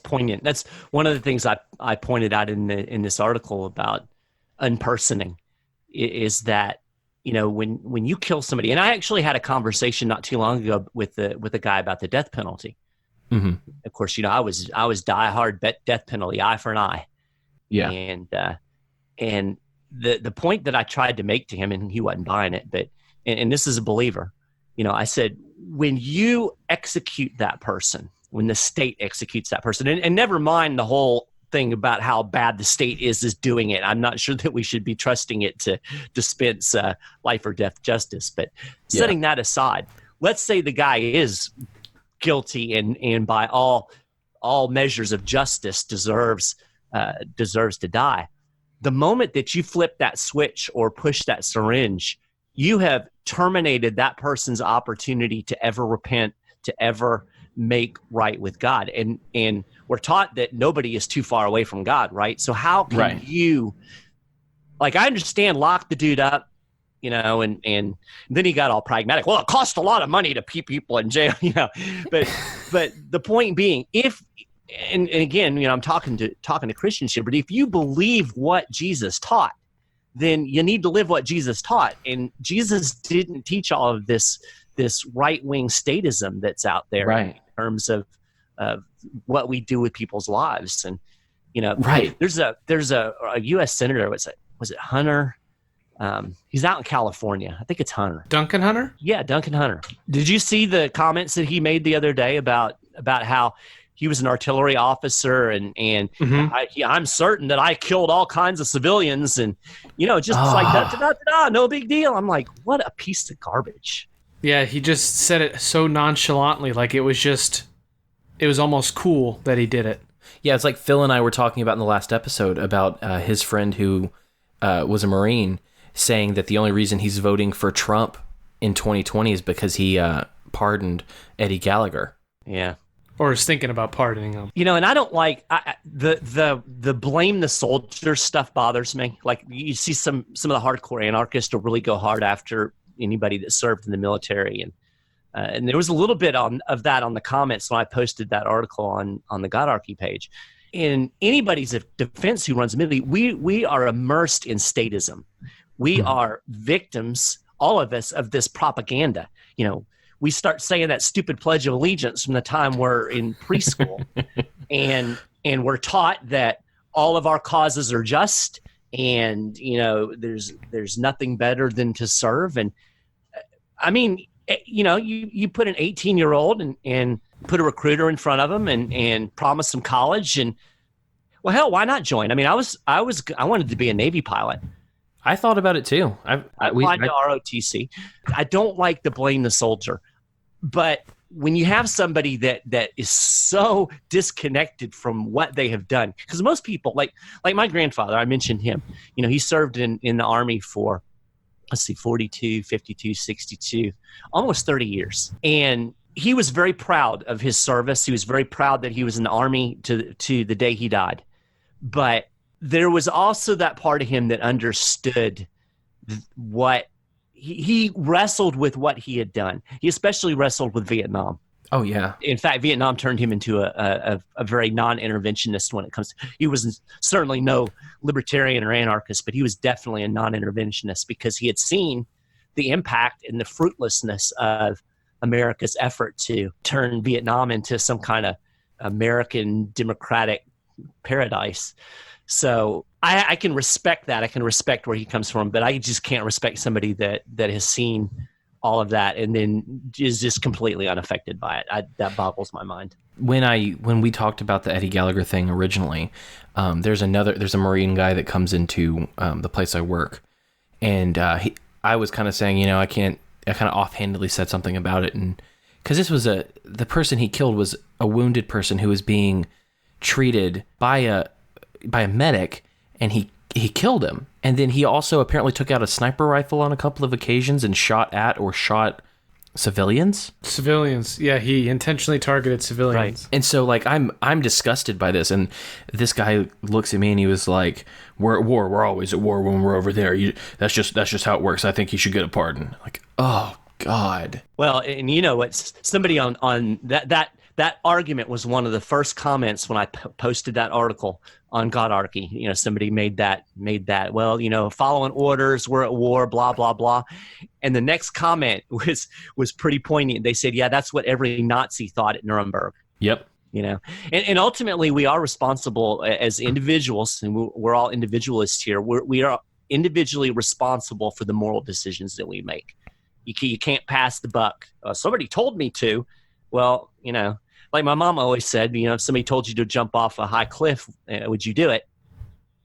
poignant. That's one of the things I pointed out in this article about unpersoning, is that when you kill somebody, and I actually had a conversation not too long ago with a guy about the death penalty. Mm-hmm. Of course, I was diehard death penalty, eye for an eye. Yeah. And the point that I tried to make to him, and he wasn't buying it, but and this is a believer, I said, when you execute that person, when the state executes that person, and never mind the whole thing about how bad the state is doing it. I'm not sure that we should be trusting it to dispense life or death justice. But setting that aside, let's say the guy is guilty and by all measures of justice deserves to die. The moment that you flip that switch or push that syringe, you have terminated that person's opportunity to ever repent, to ever make right with God. And we're taught that nobody is too far away from God, right? So how can you, I understand, lock the dude up, and then he got all pragmatic. Well, it costs a lot of money to keep people in jail, but the point being, and again, I'm talking to Christians here, but if you believe what Jesus taught, then you need to live what Jesus taught. And Jesus didn't teach all of this right-wing statism that's out there in terms of what we do with people's lives. And there's a U.S. senator. Was it Hunter? He's out in California. I think it's Hunter. Duncan Hunter? Yeah, Duncan Hunter. Did you see the comments that he made the other day about how he was an artillery officer and I'm certain that I killed all kinds of civilians and no big deal. I'm like, what a piece of garbage. Yeah, he just said it so nonchalantly, like it was almost cool that he did it. Yeah, it's like Phil and I were talking about in the last episode about his friend who was a Marine saying that the only reason he's voting for Trump in 2020 is because he pardoned Eddie Gallagher. Yeah. Or is thinking about pardoning him. And I don't like the blame the soldier stuff bothers me. Like you see some of the hardcore anarchists will really go hard after anybody that served in the military, and there was a little bit of that on the comments when I posted that article on the Godarchy page. In anybody's defense who runs a military, we are immersed in statism. We are victims, all of us, of this propaganda. We start saying that stupid Pledge of Allegiance from the time we're in preschool, and we're taught that all of our causes are just, and there's nothing better than to serve. And I mean, you put an 18-year-old and put a recruiter in front of him and promise him college, and well, hell, why not join? I mean, I wanted to be a Navy pilot. I thought about it too. I applied to ROTC. I don't like to blame the soldier. But when you have somebody that is so disconnected from what they have done, because most people, like my grandfather, I mentioned him, he served in the Army for, 42, 52, 62, almost 30 years. And he was very proud of his service. He was very proud that he was in the Army to the day he died. But there was also that part of him that understood what he wrestled with what he had done. He especially wrestled with Vietnam. Oh, yeah. In fact, Vietnam turned him into a very non-interventionist when it comes to – he was certainly no libertarian or anarchist, but he was definitely a non-interventionist because he had seen the impact and the fruitlessness of America's effort to turn Vietnam into some kind of American democratic paradise. So I can respect that. I can respect where he comes from, but I just can't respect somebody that has seen all of that and then is just completely unaffected by it. That boggles my mind. When we talked about the Eddie Gallagher thing originally, there's a Marine guy that comes into the place I work, and I was kind of saying, I kind of offhandedly said something about it, and because this was the person he killed was a wounded person who was being treated by a medic, and he killed him. And then he also apparently took out a sniper rifle on a couple of occasions and shot civilians. Yeah, he intentionally targeted civilians. Right. And so I'm disgusted by this. And this guy looks at me and he was like, "We're at war. We're always at war when we're over there. That's just how it works. I think you should get a pardon." Like, oh God. Well, and it's somebody on that that argument was one of the first comments when I posted that article on Godarchy. You know, somebody made that, well, you know, following orders, we're at war, blah, blah, blah. And the next comment was pretty poignant. They said, yeah, that's what every Nazi thought at Nuremberg. Yep. You know, and ultimately we are responsible as individuals, and we're all individualists here. We are individually responsible for the moral decisions that we make. You can't pass the buck. Somebody told me to. Well, you know, like my mom always said, you know, if somebody told you to jump off a high cliff, would you do it?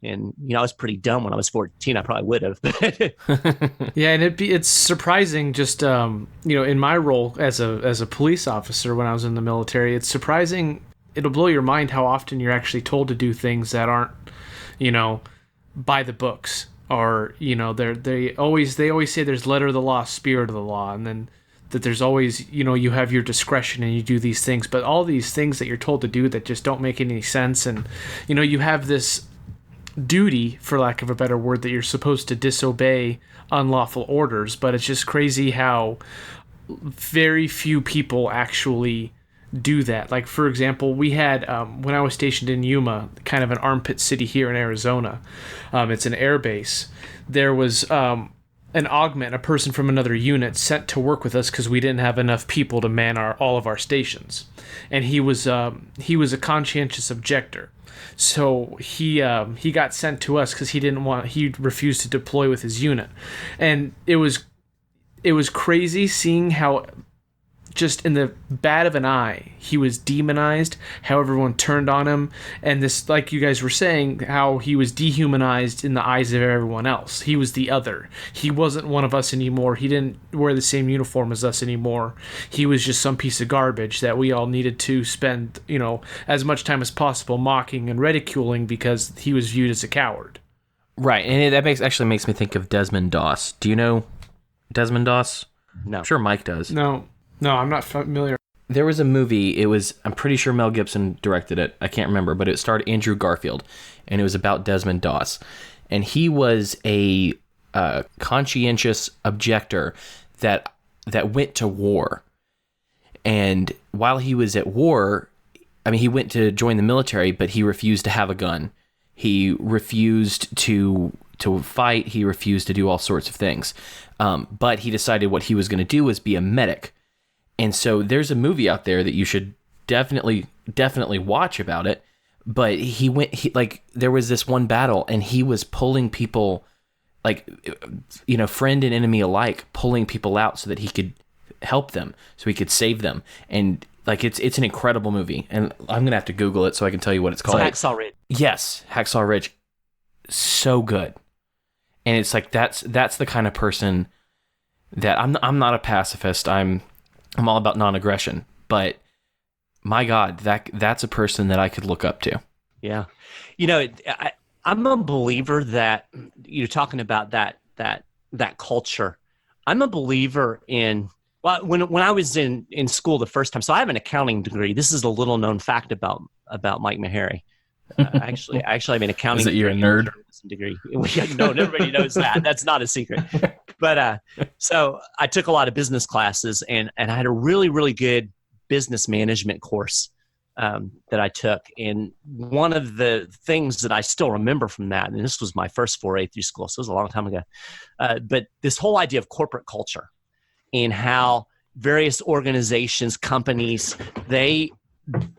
And, you know, I was pretty dumb when I was 14. I probably would have. Yeah, and it's surprising just, you know, in my role as a police officer when I was in the military, it's surprising. It'll blow your mind how often you're actually told to do things that aren't, you know, by the books. Or, you know, they always say there's letter of the law, spirit of the law, and then that there's always, you know, you have your discretion and you do these things, but all these things that you're told to do that just don't make any sense. And, you know, you have this duty, for lack of a better word, that you're supposed to disobey unlawful orders, but it's just crazy how very few people actually do that. Like, for example, we had, when I was stationed in Yuma, kind of an armpit city here in Arizona, it's an air base, there was an augment, a person from another unit, sent to work with us because we didn't have enough people to man all of our stations. And he was a conscientious objector. So he got sent to us because he refused to deploy with his unit. And it was crazy seeing how, just in the bat of an eye, he was demonized, how everyone turned on him, and this, like you guys were saying, how he was dehumanized in the eyes of everyone else. He was the other. He wasn't one of us anymore. He didn't wear the same uniform as us anymore. He was just some piece of garbage that we all needed to spend, you know, as much time as possible mocking and ridiculing because he was viewed as a coward. Right, and that actually makes me think of Desmond Doss. Do you know Desmond Doss? No. I'm sure Mike does. No, I'm not familiar. There was a movie, I'm pretty sure Mel Gibson directed it, I can't remember, but it starred Andrew Garfield, and it was about Desmond Doss. And he was a conscientious objector that went to war. And while he was at war, I mean, he went to join the military, but he refused to have a gun. He refused to fight. He refused to do all sorts of things. But he decided what he was going to do was be a medic. And so there's a movie out there that you should definitely watch about it. But there was this one battle, and he was pulling people, like, you know, friend and enemy alike, pulling people out so that he could help them, so he could save them. And like, it's an incredible movie. And I'm gonna have to Google it so I can tell you what it's called. Hacksaw Ridge. Yes, Hacksaw Ridge. So good. And it's like that's the kind of person that I'm not a pacifist. I'm all about non-aggression, but my God, that's a person that I could look up to. Yeah. You know, I'm a believer that you're talking about that culture. I'm a believer in, well, when I was in school the first time, so I have an accounting degree. This is a little known fact about Mike Maharrey. Actually, I have an accounting degree. Is it you're a nerd? Degree. No, everybody knows that. That's not a secret. But so I took a lot of business classes, and I had a really, really good business management course that I took. And one of the things that I still remember from that, and this was my first foray through school, so it was a long time ago, but this whole idea of corporate culture and how various organizations, companies, they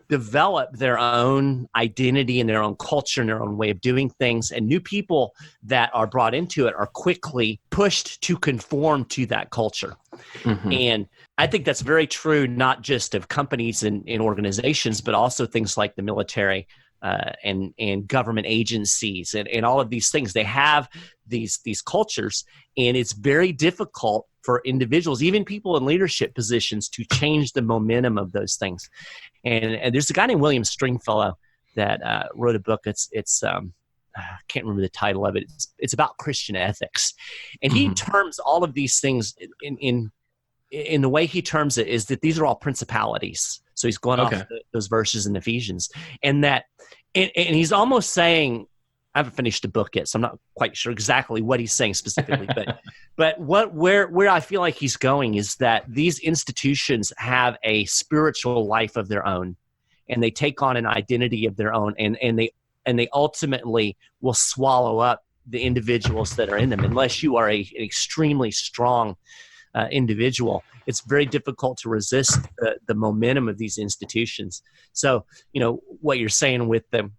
develop their own identity and their own culture and their own way of doing things, and new people that are brought into it are quickly pushed to conform to that culture. Mm-hmm. And I think that's very true, not just of companies and organizations, but also things like the military and government agencies and all of these things. They have these cultures, and it's very difficult for individuals, even people in leadership positions, to change the momentum of those things. And there's a guy named William Stringfellow that wrote a book. It's I can't remember the title of it. It's about Christian ethics, and he terms all of these things in the way he terms it is that these are all principalities. So he's going off those verses in Ephesians, and he's almost saying, I haven't finished the book yet, so I'm not quite sure exactly what he's saying specifically, But where I feel like he's going is that these institutions have a spiritual life of their own, and they take on an identity of their own, and they ultimately will swallow up the individuals that are in them. Unless you are an extremely strong individual, it's very difficult to resist the momentum of these institutions. So, what you're saying with the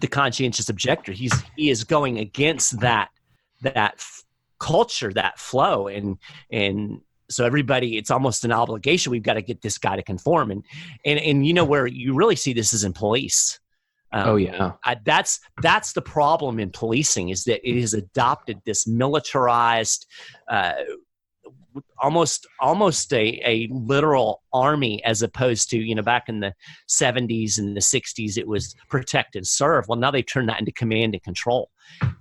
conscientious objector, he is going against that culture, that flow, and so everybody, it's almost an obligation. We've got to get this guy to conform, and where you really see this is in police. That's the problem in policing, is that it has adopted this militarized, almost a literal army, as opposed to back in the 70s and the 60s it was protect and serve. Well, now they've turned that into command and control,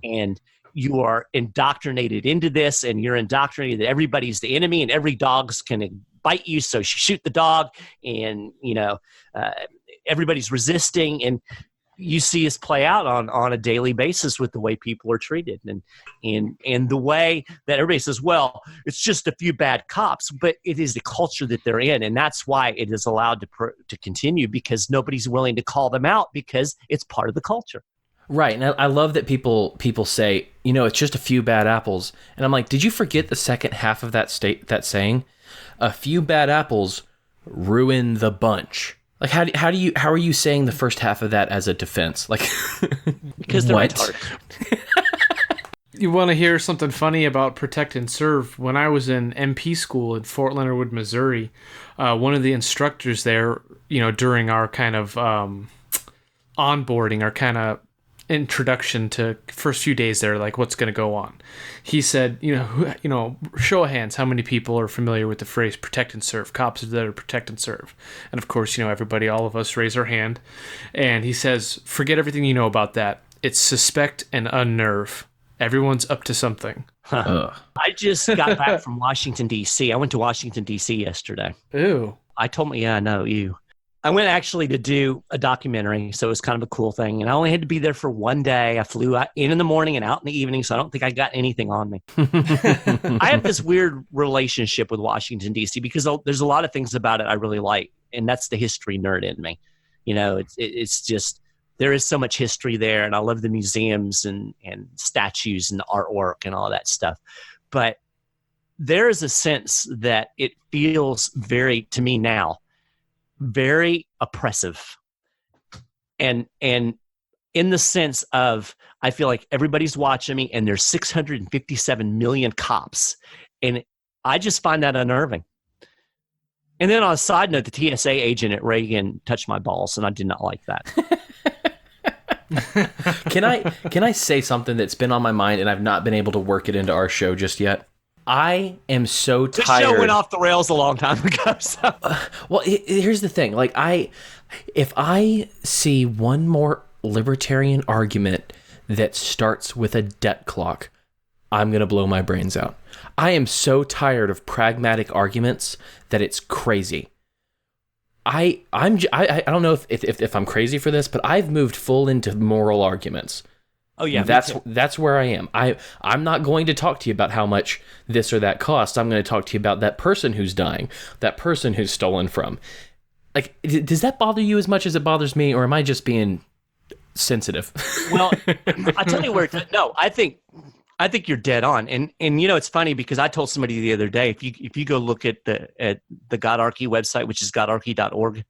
and you are indoctrinated into this, and you're indoctrinated that everybody's the enemy and every dog's can bite you, so you shoot the dog, and everybody's resisting, and you see this play out on a daily basis with the way people are treated, and the way that everybody says, well, it's just a few bad cops, but it is the culture that they're in, and that's why it is allowed to continue, because nobody's willing to call them out, because it's part of the culture. Right, and I love that people say, it's just a few bad apples, and I'm like, did you forget the second half of that saying? A few bad apples ruin the bunch. Like, how are you saying the first half of that as a defense? Like, because they're retarded. You want to hear something funny about protect and serve? When I was in MP school in Fort Leonard Wood, Missouri, one of the instructors there, during our kind of onboarding, our kind of introduction to first few days there, like what's going to go on, he said, show of hands, how many people are familiar with the phrase protect and serve, cops that are protect and serve? And of course, everybody, all of us raise our hand, and he says, forget everything you know about that. It's suspect and unnerve. Everyone's up to something. I just got back from Washington, D.C. I went to Washington, D.C. yesterday. Ooh. I told me, yeah, I know you. I went actually to do a documentary, so it was kind of a cool thing. And I only had to be there for one day. I flew in the morning and out in the evening, so I don't think I got anything on me. I have this weird relationship with Washington, D.C., because there's a lot of things about it I really like, and that's the history nerd in me. It's just, there is so much history there, and I love the museums and statues and artwork and all that stuff. But there is a sense that it feels to me now, very oppressive, and in the sense of, I feel like everybody's watching me, and there's 657 million cops, and I just find that unnerving. And then on a side note, the TSA agent at Reagan touched my balls, and I did not like that. Can I say something that's been on my mind, and I've not been able to work it into our show just yet? I am so tired. The show went off the rails a long time ago. So. Well, here's the thing. Like, if I see one more libertarian argument that starts with a debt clock, I'm going to blow my brains out. I am so tired of pragmatic arguments that it's crazy. I don't know if I'm crazy for this, but I've moved full into moral arguments. Oh yeah, that's where I am. I'm not going to talk to you about how much this or that costs. I'm going to talk to you about that person who's dying, that person who's stolen from. Like, does that bother you as much as it bothers me, or am I just being sensitive? Well, I tell you where. No, I think you're dead on, and it's funny because I told somebody the other day, if you go look at the Godarchy website, which is godarchy.org,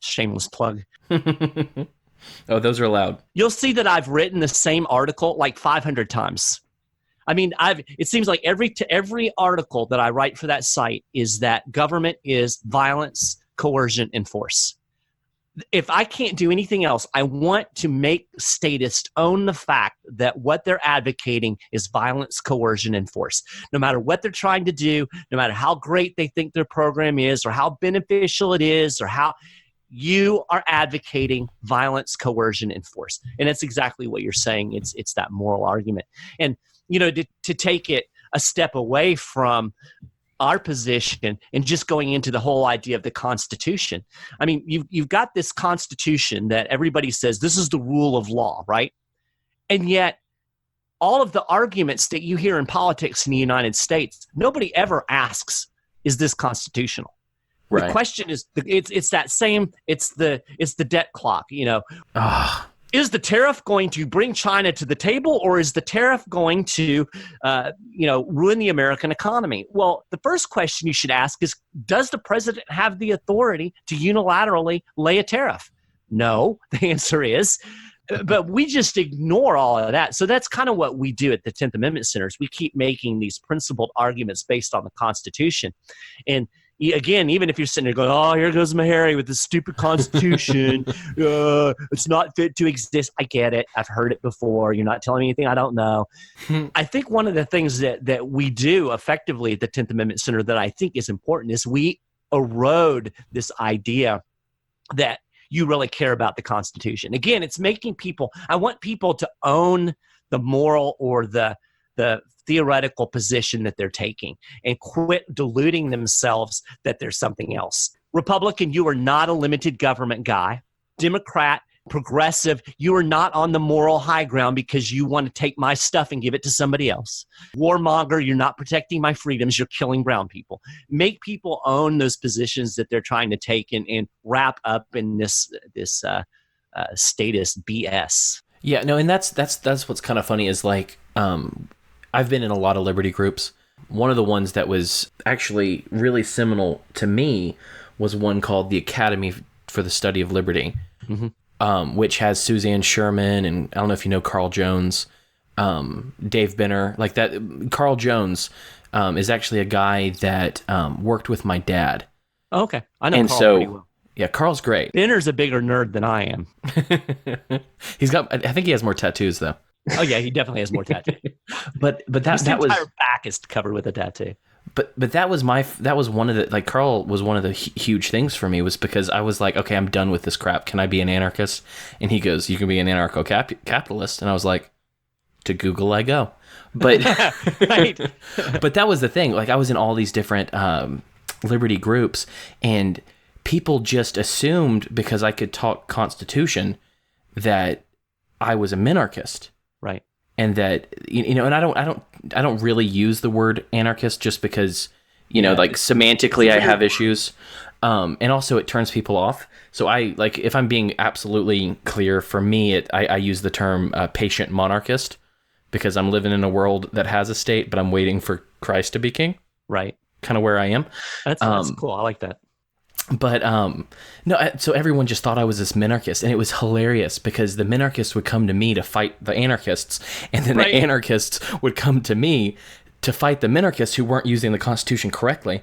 shameless plug. Oh, those are allowed. You'll see that I've written the same article like 500 times. I mean, it seems like every article that I write for that site is that government is violence, coercion, and force. If I can't do anything else, I want to make statists own the fact that what they're advocating is violence, coercion, and force. No matter what they're trying to do, no matter how great they think their program is, or how beneficial it is, or how you are advocating violence, coercion, and force. And that's exactly what you're saying. It's that moral argument. And, to take it a step away from our position and just going into the whole idea of the Constitution. I mean, you've got this Constitution that everybody says this is the rule of law, right? And yet all of the arguments that you hear in politics in the United States, nobody ever asks, is this constitutional? Right. The question is, it's that same, it's the debt clock, Is the tariff going to bring China to the table, or is the tariff going to, ruin the American economy? Well, the first question you should ask is, does the president have the authority to unilaterally lay a tariff? No, the answer is. But we just ignore all of that. So that's kind of what we do at the 10th Amendment Centers. We keep making these principled arguments based on the Constitution. And again, even if you're sitting there going, oh, here goes Maharrey with this stupid Constitution. It's not fit to exist. I get it. I've heard it before. You're not telling me anything I don't know. I think one of the things that we do effectively at the 10th Amendment Center that I think is important is we erode this idea that you really care about the Constitution. Again, it's making people – I want people to own the moral or the theoretical position that they're taking and quit deluding themselves that there's something else. Republican, you are not a limited government guy. Democrat, progressive, you are not on the moral high ground because you want to take my stuff and give it to somebody else. Warmonger, you're not protecting my freedoms, you're killing brown people. Make people own those positions that they're trying to take and wrap up in this status BS. Yeah, no, and that's what's kind of funny is like I've been in a lot of liberty groups. One of the ones that was actually really seminal to me was one called the Academy for the Study of Liberty. Mm-hmm. Which has Suzanne Sherman, and I don't know if you know Carl Jones, Dave Benner, like that. Carl Jones is actually a guy that worked with my dad. Oh, okay, I know Carl pretty well. Yeah, Carl's great. Benner's a bigger nerd than I am. I think he has more tattoos though. Oh yeah, he definitely has more tattoos. but that His entire back is covered with a tattoo. But that was one of the, like, Carl was one of the huge things for me, was because I was like, okay, I'm done with this crap. Can I be an anarchist? And he goes, you can be an anarcho-capitalist. And I was like, to Google I go. But right. But that was the thing. Like, I was in all these different liberty groups, and people just assumed because I could talk Constitution that I was a minarchist. Right. And that, and I don't really use the word anarchist just because, like semantically I have issues. And also it turns people off. So if I'm being absolutely clear, for me, I use the term patient monarchist because I'm living in a world that has a state, but I'm waiting for Christ to be king. Right. Kind of where I am. That's cool. I like that. But no, so everyone just thought I was this minarchist, and it was hilarious because the minarchists would come to me to fight the anarchists, and then the anarchists would come to me to fight the minarchists who weren't using the Constitution correctly.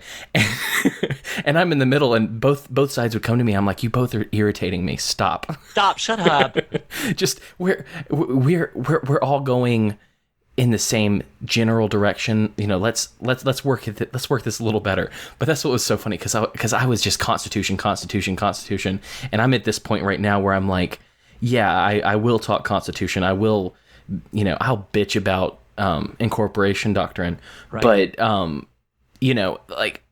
And I'm in the middle, and both sides would come to me. I'm like, you both are irritating me. Stop. Shut up. Just we're all going in the same general direction. Let's work this a little better. But that's what was so funny, because I was just Constitution, and I'm at this point right now where I'm like, yeah, I will talk Constitution. I will, I'll bitch about incorporation doctrine, right. But like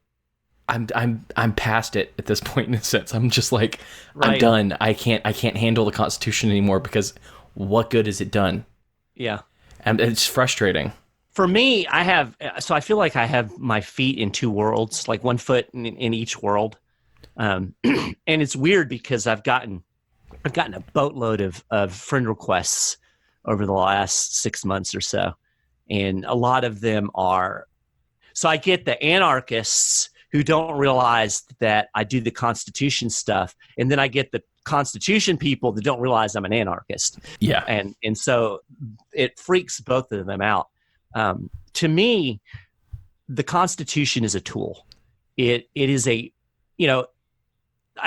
I'm past it at this point, in a sense. I'm just like, right. I'm done. I can't handle the Constitution anymore, because what good has it done? Yeah. And it's frustrating. For me, I feel like I have my feet in two worlds, like one foot in each world. And it's weird because I've gotten a boatload of friend requests over the last 6 months or so. And a lot of them are, so I get the anarchists who don't realize that I do the Constitution stuff. And then I get the Constitution people that don't realize I'm an anarchist. Yeah. And so it freaks both of them out. To me, the Constitution is a tool. It is I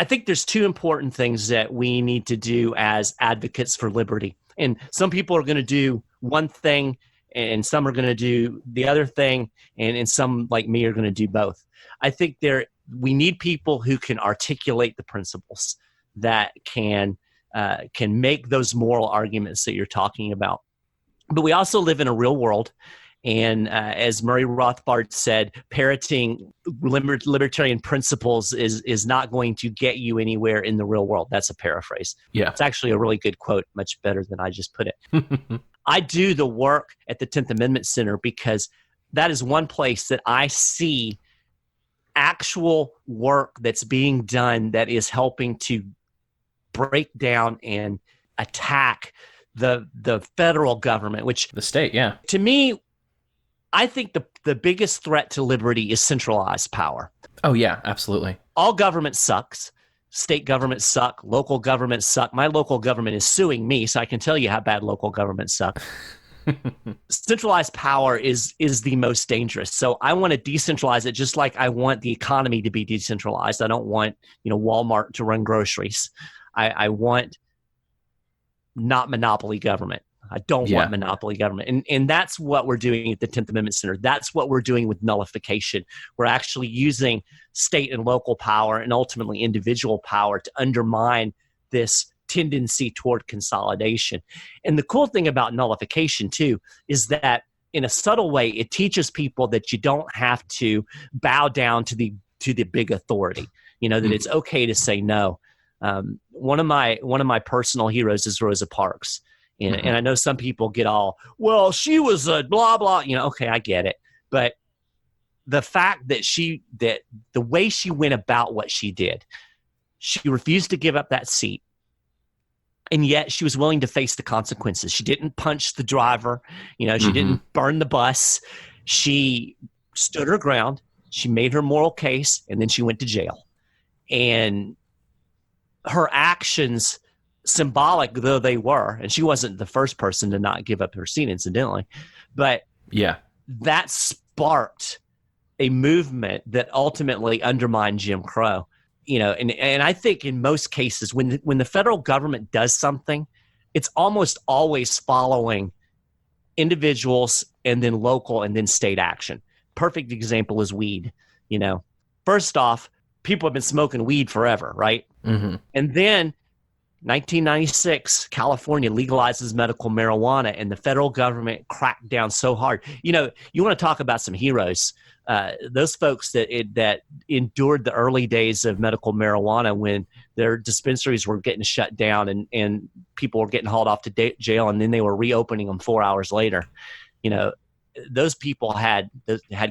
think there's two important things that we need to do as advocates for liberty. And some people are going to do one thing, and some are going to do the other thing, and some, like me, are going to do both. I think we need people who can articulate the principles, that can make those moral arguments that you're talking about. But we also live in a real world. And as Murray Rothbard said, parroting libertarian principles is not going to get you anywhere in the real world. That's a paraphrase. Yeah. It's actually a really good quote, much better than I just put it. I do the work at the 10th Amendment Center because that is one place that I see actual work that's being done that is helping to break down and attack the federal government, which The state, yeah. to me, I think the biggest threat to liberty is centralized power. Oh, yeah, absolutely. All government sucks. State governments suck. Local governments suck. My local government is suing me, so I can tell you how bad local governments suck. Centralized power is the most dangerous. So I want to decentralize it, just like I want the economy to be decentralized. I don't want Walmart to run groceries. I want not monopoly government. I don't want monopoly government. And that's what we're doing at the 10th Amendment Center. That's what we're doing with nullification. We're actually using state and local power and ultimately individual power to undermine this tendency toward consolidation. And the cool thing about nullification, too, is that in a subtle way, it teaches people that you don't have to bow down to the big authority, that it's okay to say no. One of my personal heroes is Rosa Parks. And I know some people get all, well, she was a blah, blah, okay, I get it. But the fact that the way she went about what she did, she refused to give up that seat. And yet she was willing to face the consequences. She didn't punch the driver. She didn't burn the bus. She stood her ground. She made her moral case, and then she went to jail. And her actions, symbolic though they were, and she wasn't the first person to not give up her seat, incidentally, but that sparked a movement that ultimately undermined Jim Crow. And I think in most cases, when the federal government does something, it's almost always following individuals and then local and then state action. Perfect example is weed. First off, people have been smoking weed forever, right? And then 1996, California legalizes medical marijuana, and the federal government cracked down so hard. You want to talk about some heroes. Those folks that endured the early days of medical marijuana when their dispensaries were getting shut down and people were getting hauled off to jail, and then they were reopening them 4 hours later. Those people had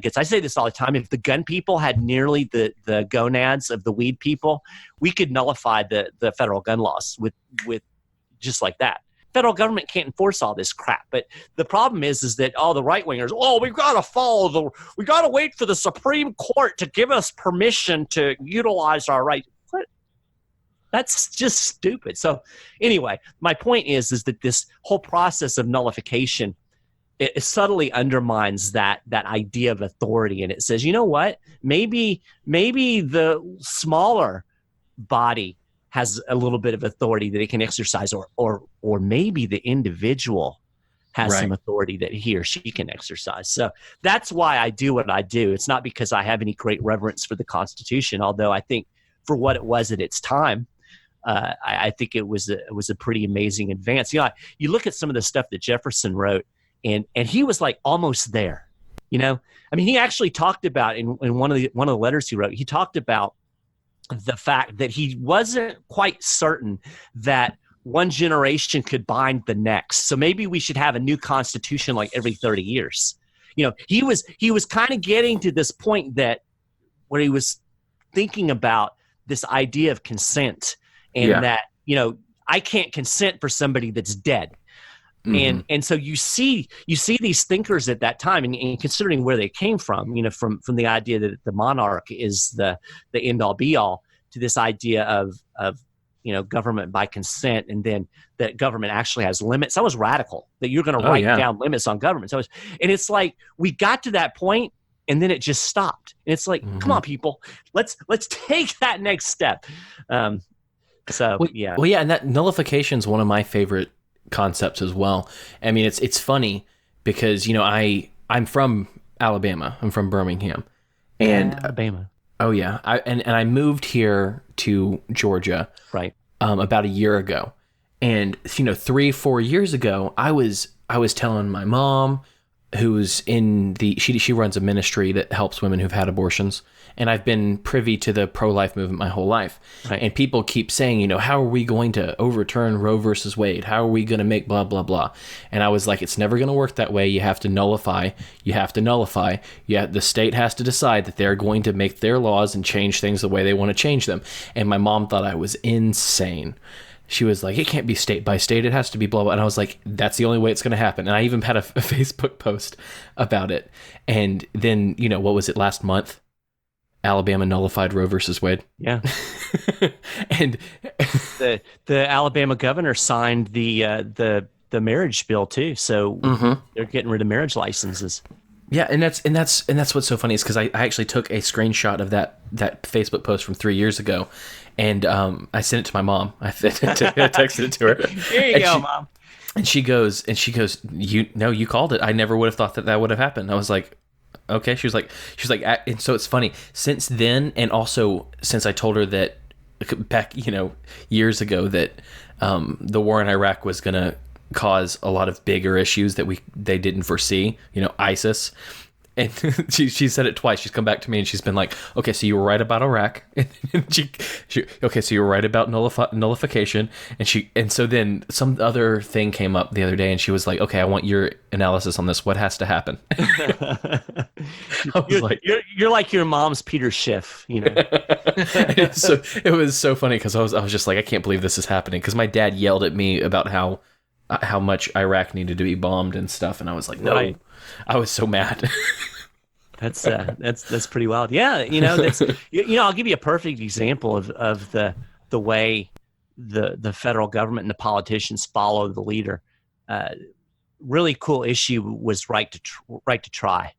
gets. I say this all the time. If the gun people had nearly the gonads of the weed people, we could nullify the federal gun laws with just like that. Federal government can't enforce all this crap. But the problem is that all the right wingers, we've got to wait for the Supreme Court to give us permission to utilize our rights. That's just stupid. So anyway, my point is that this whole process of nullification, it subtly undermines that idea of authority, and it says, you know what? Maybe the smaller body has a little bit of authority that it can exercise, or maybe the individual has some authority that he or she can exercise. So that's why I do what I do. It's not because I have any great reverence for the Constitution, although I think for what it was at its time, I think it was a pretty amazing advance. You look at some of the stuff that Jefferson wrote, and he was like almost there. He actually talked about in one of the letters he wrote, he talked about the fact that he wasn't quite certain that one generation could bind the next. So maybe we should have a new constitution like every 30 years. He was kind of getting to this point where he was thinking about this idea of consent, and that, I can't consent for somebody that's dead. And so you see these thinkers at that time, and considering where they came from, from the idea that the monarch is the end all be all, to this idea of government by consent, and then that government actually has limits. That was radical, that you're going to write down limits on government. So and it's like we got to that point, and then it just stopped. And it's like, come on, people, let's take that next step. And that nullification is one of my favorite concepts as well. I mean, it's funny because I'm from Alabama. I'm from Birmingham, and Alabama. Oh yeah, I moved here to Georgia about a year ago, and 3-4 years ago, I was telling my mom, who's in she runs a ministry that helps women who've had abortions, and I've been privy to the pro-life movement my whole life. Right. And people keep saying, how are we going to overturn Roe versus Wade? How are we going to make blah blah blah? And I was like, it's never going to work that way. You have to nullify. The state has to decide that they're going to make their laws and change things the way they want to change them. And my mom thought I was insane. She was like, it can't be state by state. It has to be blah, blah. And I was like, that's the only way it's going to happen. And I even had a Facebook post about it. And then, what was it, last month? Alabama nullified Roe versus Wade. Yeah. And the Alabama governor signed the marriage bill too. So they're getting rid of marriage licenses. Yeah, and that's what's so funny is because I actually took a screenshot of that Facebook post from 3 years ago, and I sent it to my mom. I texted it to her. Here you go, Mom. And she goes, you called it. I never would have thought that would have happened. I was like, okay. She was like, and so it's funny. Since then, and also since I told her that back, years ago that the war in Iraq was gonna cause a lot of bigger issues that they didn't foresee, ISIS. And she said it twice. She's come back to me and she's been like, okay, so you were right about Iraq. And okay, so you were right about nullification. And so then some other thing came up the other day and she was like, okay, I want your analysis on this. What has to happen? You're like your mom's Peter Schiff, So it was so funny because I was just like, I can't believe this is happening. Because my dad yelled at me about how much Iraq needed to be bombed and stuff. And I was like, no. Right. I was so mad. That's pretty wild. Yeah, I'll give you a perfect example of the way the federal government and the politicians follow the leader. Really cool issue was right to try.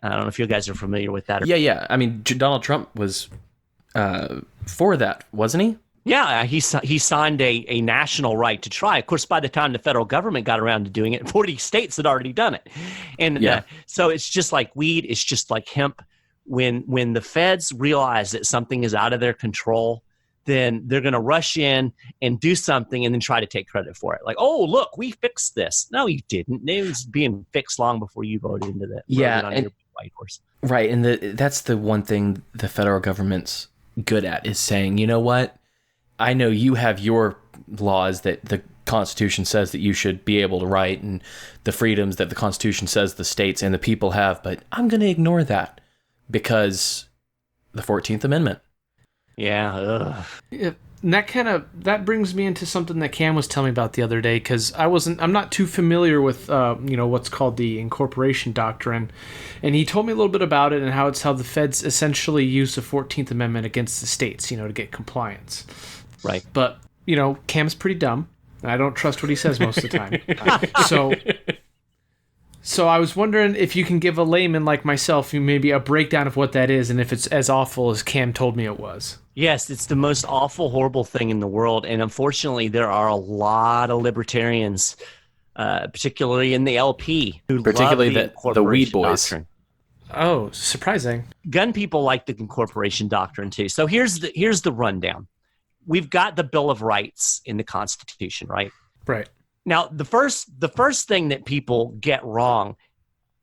I don't know if you guys are familiar with that. Yeah. I mean, Donald Trump was for that, wasn't he? Yeah, he signed a national right to try. Of course, by the time the federal government got around to doing it, 40 states had already done it. And so it's just like weed. It's just like hemp. When the feds realize that something is out of their control, then they're going to rush in and do something and then try to take credit for it. Like, oh, look, we fixed this. No, you didn't. It was being fixed long before you voted into that. Yeah, on your white horse. Right, and that's the one thing the federal government's good at is saying, you know what? I know you have your laws that the Constitution says that you should be able to write and the freedoms that the Constitution says the states and the people have, but I'm going to ignore that because the 14th Amendment. Yeah. And that brings me into something that Cam was telling me about the other day, because I'm not too familiar with what's called the incorporation doctrine, and he told me a little bit about it and how the feds essentially use the 14th Amendment against the states, to get compliance. Right. But Cam's pretty dumb, and I don't trust what he says most of the time. So I was wondering if you can give a layman like myself maybe a breakdown of what that is, and if it's as awful as Cam told me it was. Yes, it's the most awful, horrible thing in the world. And unfortunately, there are a lot of libertarians, particularly in the LP, who particularly love the weed boys. Doctrine. Oh, surprising. Gun people like the incorporation doctrine too. So here's the rundown. We've got the Bill of Rights in the Constitution, right? Right. Now, the first thing that people get wrong,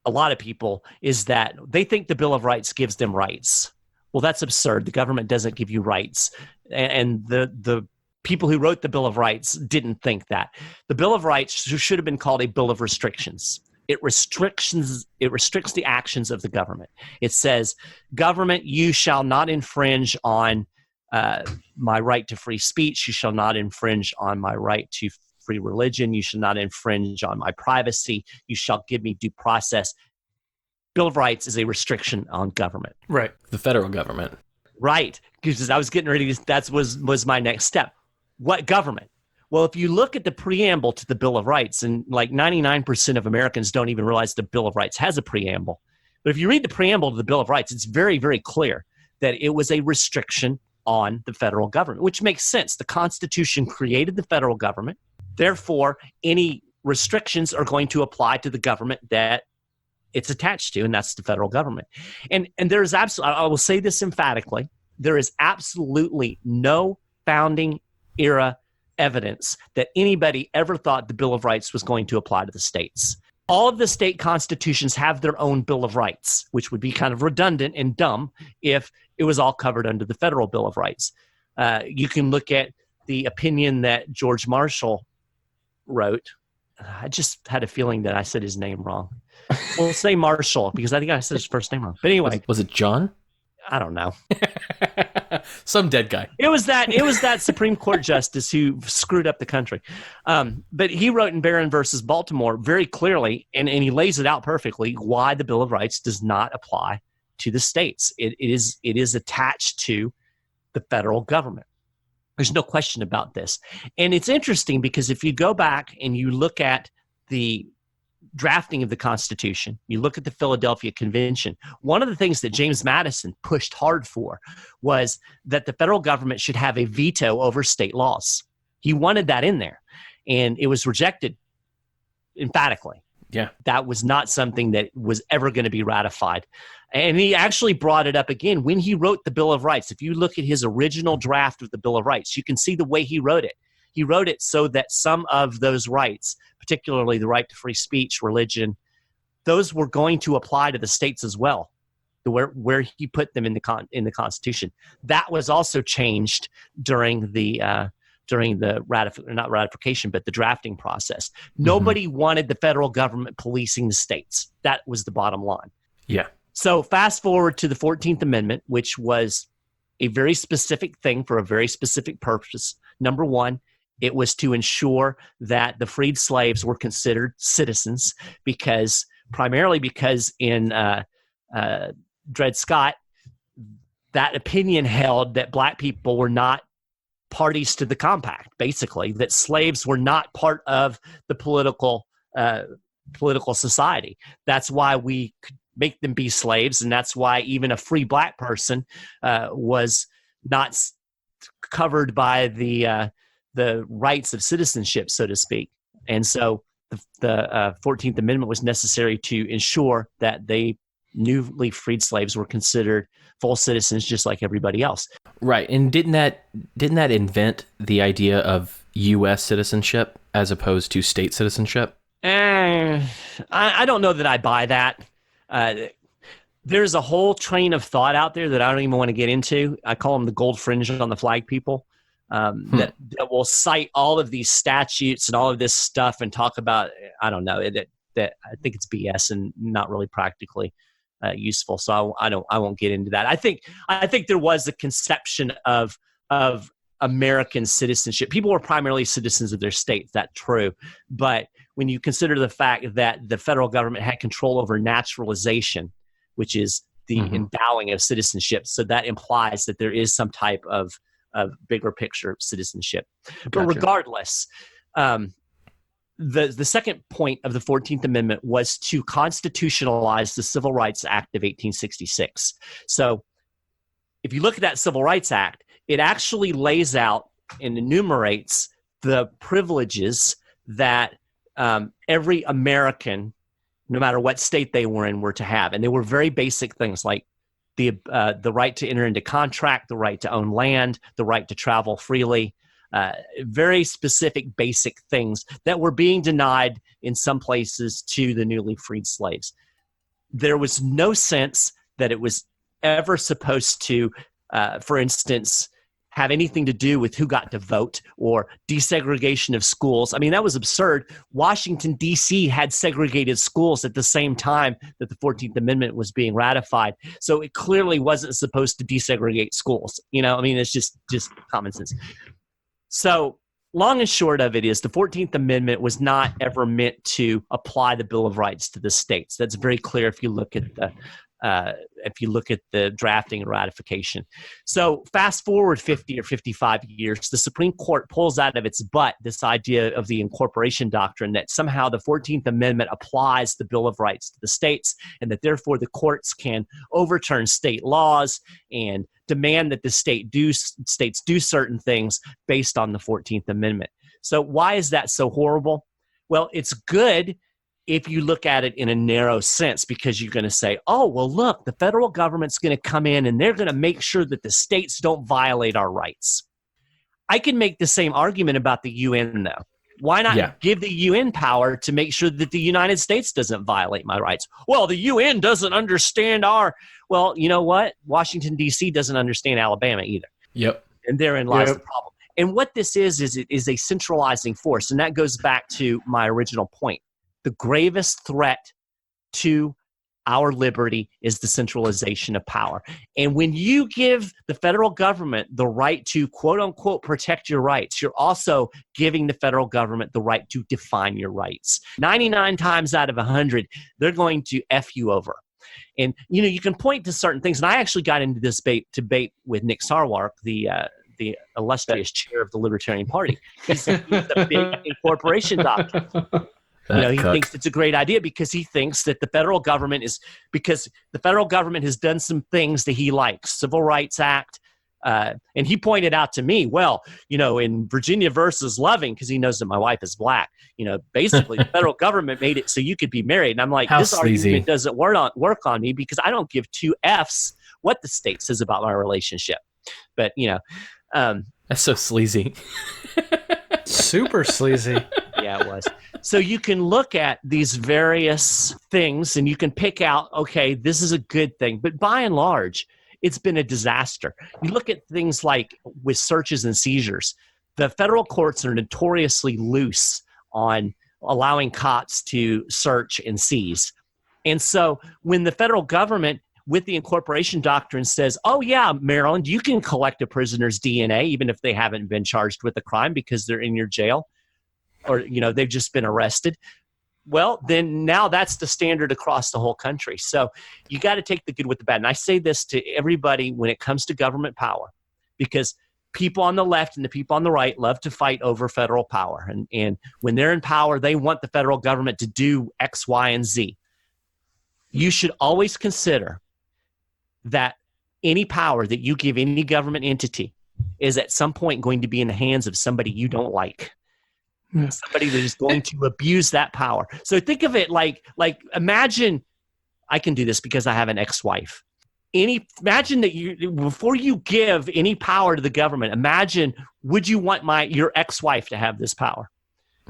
a lot of people, is that they think the Bill of Rights gives them rights. Well, that's absurd. The government doesn't give you rights. And the people who wrote the Bill of Rights didn't think that. The Bill of Rights should have been called a Bill of Restrictions. It restricts the actions of the government. It says, government, you shall not infringe on my right to free speech. You shall not infringe on my right to free religion. You shall not infringe on my privacy. You shall give me due process. Bill of Rights is a restriction on government. Right. The federal government. Right. Because I was getting ready to, that was my next step. What government? Well, if you look at the preamble to the Bill of Rights, and like 99% of Americans don't even realize the Bill of Rights has a preamble. But if you read the preamble to the Bill of Rights, it's very, very clear that it was a restriction on the federal government, which makes sense. The Constitution created the federal government. Therefore, any restrictions are going to apply to the government that it's attached to, and that's the federal government. And there is absolutely, I will say this emphatically, there is absolutely no founding era evidence that anybody ever thought the Bill of Rights was going to apply to the states. All of the state constitutions have their own Bill of Rights, which would be kind of redundant and dumb if it was all covered under the federal Bill of Rights. You can look at the opinion that George Marshall wrote. I just had a feeling that I said his name wrong. We'll say Marshall because I think I said his first name wrong. But anyway. Was it John? I don't know. Some dead guy. It was that Supreme Court justice who screwed up the country. But he wrote in Barron versus Baltimore very clearly, and he lays it out perfectly, why the Bill of Rights does not apply to the states. It is attached to the federal government. There's no question about this. And it's interesting because if you go back and you look at the drafting of the Constitution, you look at the Philadelphia Convention, one of the things that James Madison pushed hard for was that the federal government should have a veto over state laws. He wanted that in there, and it was rejected emphatically. Yeah. That was not something that was ever going to be ratified. And he actually brought it up again when he wrote the Bill of Rights. If you look at his original draft of the Bill of Rights, you can see the way he wrote it. He wrote it so that some of those rights, particularly the right to free speech, religion, those were going to apply to the states as well, where he put them in the Constitution. That was also changed during the not ratification, but the drafting process. Nobody wanted the federal government policing the states. That was the bottom line. Yeah. So fast forward to the 14th Amendment, which was a very specific thing for a very specific purpose. Number one, it was to ensure that the freed slaves were considered citizens primarily because in Dred Scott, that opinion held that black people were not parties to the compact, basically, that slaves were not part of the political society. That's why we could make them be slaves, and that's why even a free black person was not covered by the rights of citizenship, so to speak. And so the 14th Amendment was necessary to ensure that they newly freed slaves were considered full citizens just like everybody else. Right. And didn't that invent the idea of U.S. citizenship as opposed to state citizenship? I don't know that I buy that. There's a whole train of thought out there that I don't even want to get into. I call them the gold fringe on the flag people. That will cite all of these statutes and all of this stuff and talk about, I don't know, that I think it's BS and not really practically useful. So I won't get into that. I think there was a conception of American citizenship. People were primarily citizens of their states. That's true. But when you consider the fact that the federal government had control over naturalization, which is the endowing of citizenship, so that implies that there is some type of bigger picture citizenship. Gotcha. But regardless, the second point of the 14th Amendment was to constitutionalize the Civil Rights Act of 1866. So if you look at that Civil Rights Act, it actually lays out and enumerates the privileges that every American, no matter what state they were in, were to have. And they were very basic things like the right to enter into contract, the right to own land, the right to travel freely, very specific basic things that were being denied in some places to the newly freed slaves. There was no sense that it was ever supposed to, for instance, have anything to do with who got to vote or desegregation of schools. I mean, that was absurd. Washington, D.C. had segregated schools at the same time that the 14th Amendment was being ratified. So it clearly wasn't supposed to desegregate schools. I mean, it's just common sense. So long and short of it is the 14th Amendment was not ever meant to apply the Bill of Rights to the states. That's very clear if you look at the drafting and ratification. So fast forward 50 or 55 years, the Supreme Court pulls out of its butt this idea of the incorporation doctrine that somehow the 14th Amendment applies the Bill of Rights to the states and that therefore the courts can overturn state laws and demand that the states do certain things based on the 14th Amendment. So why is that so horrible? Well, it's good if you look at it in a narrow sense, because you're going to say, oh, well, look, the federal government's going to come in and they're going to make sure that the states don't violate our rights. I can make the same argument about the UN, though. Why not Yeah. give the UN power to make sure that the United States doesn't violate my rights? Well, the UN doesn't understand well, you know what? Washington, D.C. doesn't understand Alabama either. Yep. And therein lies Yep. the problem. And what this is it is a centralizing force. And that goes back to my original point. The gravest threat to our liberty is the centralization of power. And when you give the federal government the right to, quote unquote, protect your rights, you're also giving the federal government the right to define your rights. 99 times out of 100, they're going to F you over. And, you can point to certain things. And I actually got into this debate with Nick Sarwark, the illustrious chair of the Libertarian Party. He's a big incorporation doctor. He thinks it's a great idea because he thinks that the federal government has done some things that he likes. Civil Rights Act. And he pointed out to me, in Virginia versus Loving, because he knows that my wife is black, basically the federal government made it so you could be married. And I'm like, this argument doesn't work on me because I don't give two Fs what the state says about my relationship. But, that's so sleazy. Super sleazy. Yeah, it was. So you can look at these various things and you can pick out, okay, this is a good thing. But by and large, it's been a disaster. You look at things like with searches and seizures. The federal courts are notoriously loose on allowing cops to search and seize. And so when the federal government with the incorporation doctrine says, oh yeah, Maryland, you can collect a prisoner's DNA even if they haven't been charged with a crime because they're in your jail or, they've just been arrested. Well, then now that's the standard across the whole country. So you got to take the good with the bad. And I say this to everybody when it comes to government power, because people on the left and the people on the right love to fight over federal power. And when they're in power, they want the federal government to do X, Y, and Z. You should always consider that any power that you give any government entity is at some point going to be in the hands of somebody you don't like. Somebody that is going to abuse that power. So think of it like imagine, I can do this because I have an ex-wife. Imagine that before you give any power to the government, imagine, would you want your ex-wife to have this power?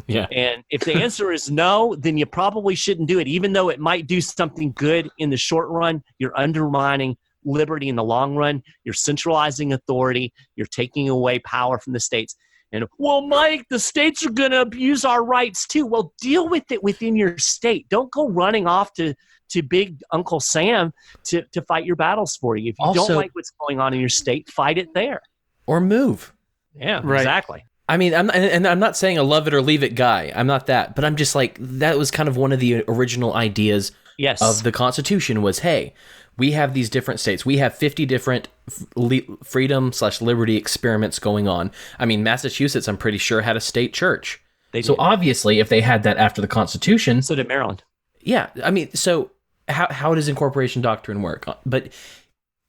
Yeah. And if the answer is no, then you probably shouldn't do it. Even though it might do something good in the short run, you're undermining liberty in the long run. You're centralizing authority. You're taking away power from the states. And, well, Mike, the states are going to abuse our rights too. Well, deal with it within your state. Don't go running off to big Uncle Sam to fight your battles for you. If you don't like what's going on in your state, fight it there. Or move. Yeah, right. Exactly. I mean, I'm not saying a love it or leave it guy. I'm not that. But I'm just like, that was kind of one of the original ideas of the Constitution was, hey, we have these different states. We have 50 different freedom/liberty experiments going on. I mean, Massachusetts, I'm pretty sure, had a state church. So obviously, if they had that after the Constitution... So did Maryland. Yeah. I mean, so how does incorporation doctrine work? But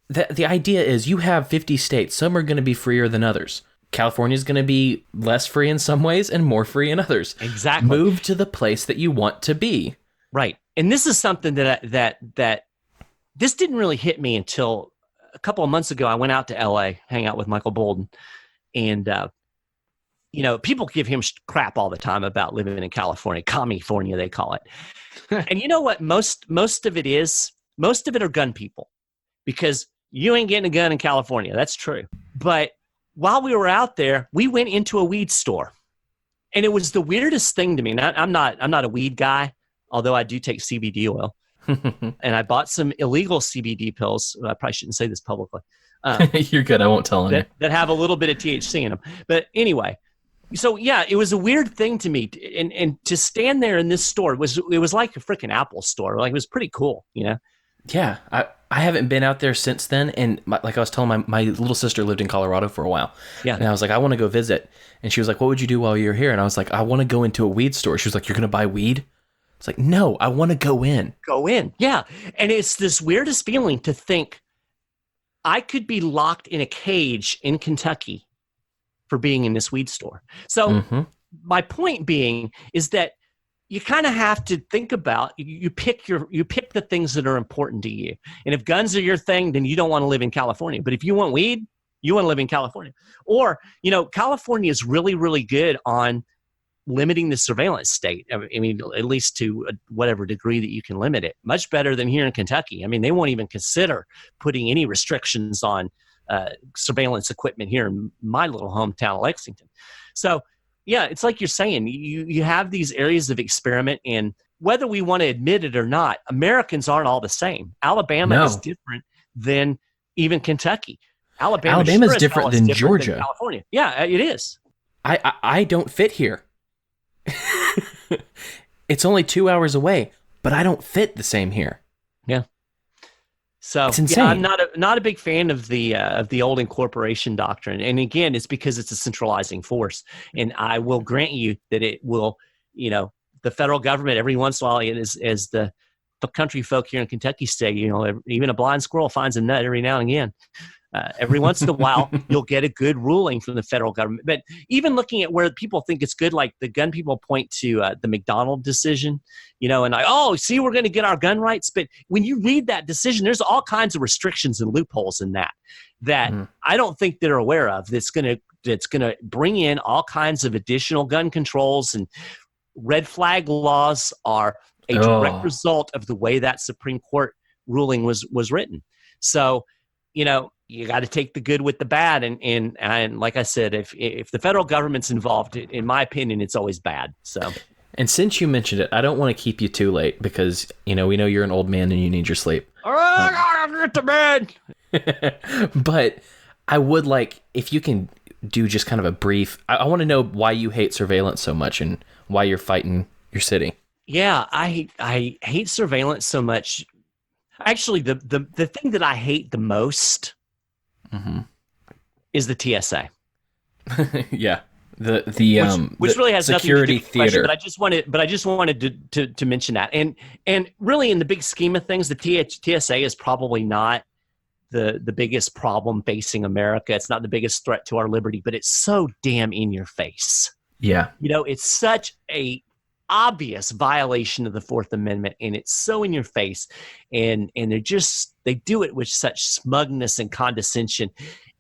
the idea is you have 50 states. Some are going to be freer than others. California is going to be less free in some ways and more free in others. Exactly. Move to the place that you want to be. Right. And this is something that this didn't really hit me until a couple of months ago. I went out to LA, hang out with Michael Bolden, and people give him crap all the time about living in California, California they call it. And you know what? Most of it are gun people, because you ain't getting a gun in California. That's true. But while we were out there, we went into a weed store, and it was the weirdest thing to me. Now, I'm not a weed guy, although I do take CBD oil. And I bought some illegal CBD pills. I probably shouldn't say this publicly. You're good. I won't tell anyone. That have a little bit of THC in them. But anyway, so yeah, it was a weird thing to me. And to stand there in this store, it was like a freaking Apple store. Like, it was pretty cool, Yeah. I haven't been out there since then. And like I was telling my little sister lived in Colorado for a while. Yeah. And I was like, I want to go visit. And she was like, what would you do while you're here? And I was like, I want to go into a weed store. She was like, you're going to buy weed? It's like, no, I want to go in. Go in. Yeah. And it's this weirdest feeling to think I could be locked in a cage in Kentucky for being in this weed store. So my point being is that you kind of have to think about, you pick the things that are important to you. And if guns are your thing, then you don't want to live in California. But if you want weed, you want to live in California. Or, California is really, really good on limiting the surveillance state. I mean, at least to whatever degree that you can limit it. Much better than here in Kentucky. I mean, they won't even consider putting any restrictions on surveillance equipment here in my little hometown of Lexington. So, yeah, it's like you're saying, you have these areas of experiment, and whether we want to admit it or not, Americans aren't all the same. Alabama is different than even Kentucky. Alabama's sure different than Georgia. California. Yeah, it is. I don't fit here. It's only 2 hours away, but I don't fit the same here. Yeah. So it's insane. Yeah, I'm not a big fan of the old incorporation doctrine. And again, it's because it's a centralizing force. And I will grant you that it will, the federal government every once in a while, as the country folk here in Kentucky say, even a blind squirrel finds a nut every now and again. Every once in a while, you'll get a good ruling from the federal government. But even looking at where people think it's good, like the gun people point to the McDonald decision, and like, oh, see, we're going to get our gun rights. But when you read that decision, there's all kinds of restrictions and loopholes in that I don't think they're aware of. That's going to bring in all kinds of additional gun controls, and red flag laws are a direct result of the way that Supreme Court ruling was written. So, you got to take the good with the bad, and like I said, if the federal government's involved, in my opinion, it's always bad. So, and since you mentioned it, I don't want to keep you too late because we know you're an old man and you need your sleep. All right, I gotta get to bed. But I would like if you can do just kind of a brief. I want to know why you hate surveillance so much and why you're fighting your city. Yeah, I hate surveillance so much. Actually, the thing that I hate the most is the TSA. Yeah, which really has security nothing to do with theater. But I just wanted to mention that, and really in the big scheme of things, the TSA is probably not the biggest problem facing America. It's not the biggest threat to our liberty, but it's so damn in your face. Yeah, it's such a obvious violation of the Fourth Amendment, and it's so in your face, and they do it with such smugness and condescension.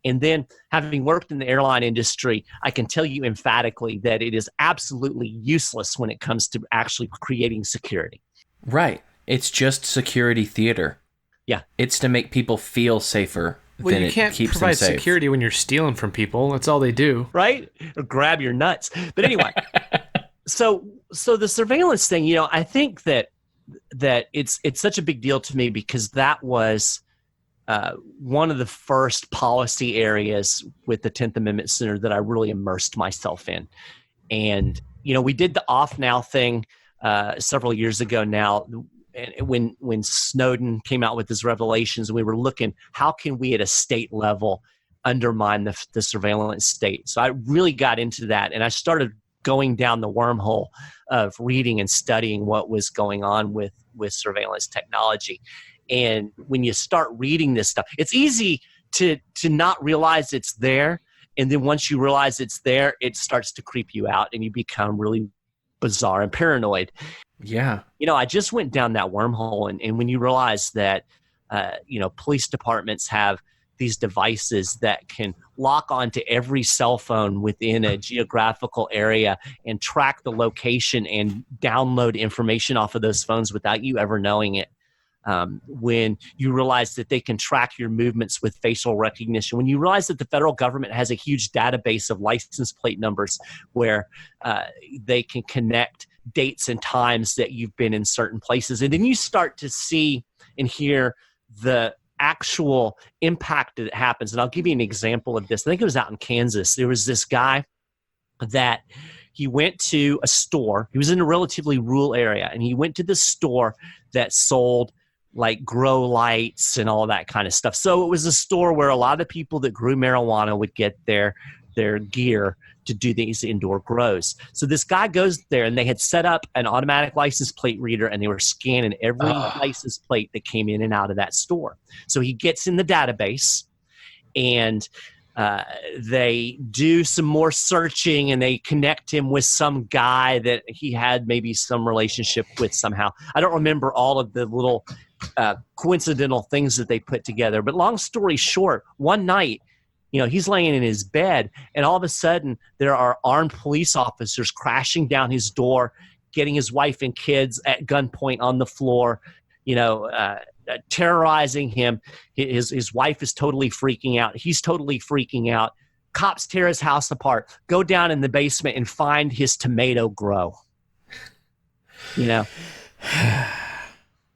And then, having worked in the airline industry, I can tell you emphatically that it is absolutely useless when it comes to actually creating security. Right. It's just security theater. Yeah. It's to make people feel safer. Well, you can't provide security when you're stealing from people. That's all they do. Right? Or grab your nuts. But anyway, so the surveillance thing, I think that it's such a big deal to me because that was one of the first policy areas with the 10th Amendment Center that I really immersed myself in. And, we did the off now thing several years ago now, when Snowden came out with his revelations, we were looking, how can we at a state level undermine the surveillance state? So I really got into that, and I started going down the wormhole of reading and studying what was going on with surveillance technology. And when you start reading this stuff, it's easy to not realize it's there. And then once you realize it's there, it starts to creep you out and you become really bizarre and paranoid. Yeah. I just went down that wormhole. And when you realize that, police departments have these devices that can lock onto every cell phone within a geographical area and track the location and download information off of those phones without you ever knowing it. When you realize that they can track your movements with facial recognition, when you realize that the federal government has a huge database of license plate numbers where they can connect dates and times that you've been in certain places. And then you start to see and hear the actual impact that happens. And I'll give you an example of this. I think it was out in Kansas. There was this guy that he went to a store. He was in a relatively rural area, and he went to the store that sold like grow lights and all that kind of stuff. So it was a store where a lot of people that grew marijuana would get their gear to do these indoor grows. So this guy goes there, and they had set up an automatic license plate reader, and they were scanning every license plate that came in and out of that store. So he gets in the database, and they do some more searching, and they connect him with some guy that he had maybe some relationship with somehow. I don't remember all of the little coincidental things that they put together. But long story short, one night he's laying in his bed, and all of a sudden there are armed police officers crashing down his door, getting his wife and kids at gunpoint on the floor, terrorizing him. His wife is totally freaking out. He's totally freaking out. Cops tear his house apart, go down in the basement and find his tomato grow.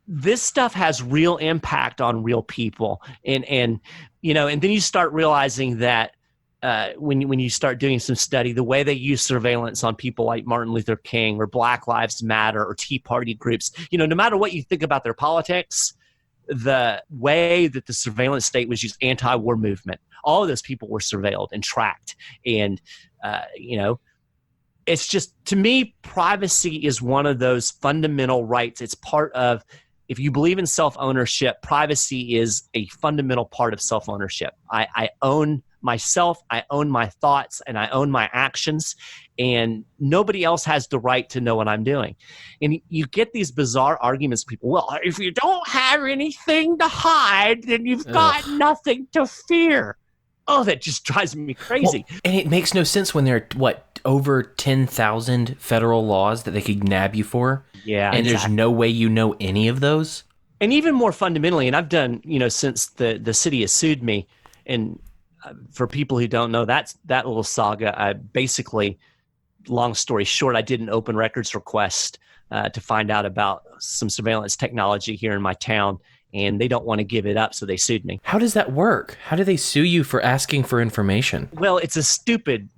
This stuff has real impact on real people. And then you start realizing that when you start doing some study, the way they use surveillance on people like Martin Luther King or Black Lives Matter or Tea Party groups, no matter what you think about their politics, the way that the surveillance state was used, anti-war movement, all of those people were surveilled and tracked. And, it's just, to me, privacy is one of those fundamental rights. It's part of, if you believe in self-ownership, privacy is a fundamental part of self-ownership. I own myself, I own my thoughts, and I own my actions, and nobody else has the right to know what I'm doing. And you get these bizarre arguments, people, well, if you don't have anything to hide, then you've got nothing to fear. Oh, that just drives me crazy. Well, and it makes no sense when there are, over 10,000 federal laws that they could nab you for? Yeah, and there's no way you know any of those? And even more fundamentally, and I've done, since the city has sued me, and for people who don't know, that little saga, I basically, long story short, I did an open records request to find out about some surveillance technology here in my town, and they don't want to give it up, so they sued me. How does that work? How do they sue you for asking for information? Well, it's a stupid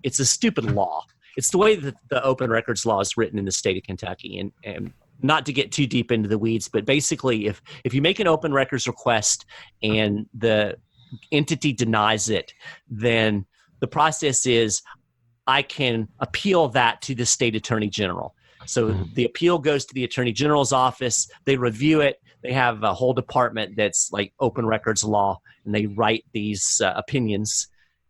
law. It's the way that the open records law is written in the state of Kentucky, and not to get too deep into the weeds, but basically if you make an open records request and the entity denies it, then the process is I can appeal that to the state attorney general. So the appeal goes to the attorney general's office. They review it. They have a whole department that's like open records law, and they write these opinions.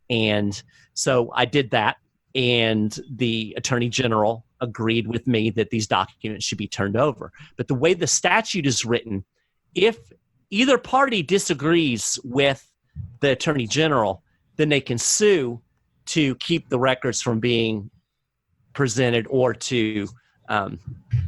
And so I did that, and the attorney general agreed with me that these documents should be turned over. But the way the statute is written, if either party disagrees with the attorney general, then they can sue to keep the records from being presented, or to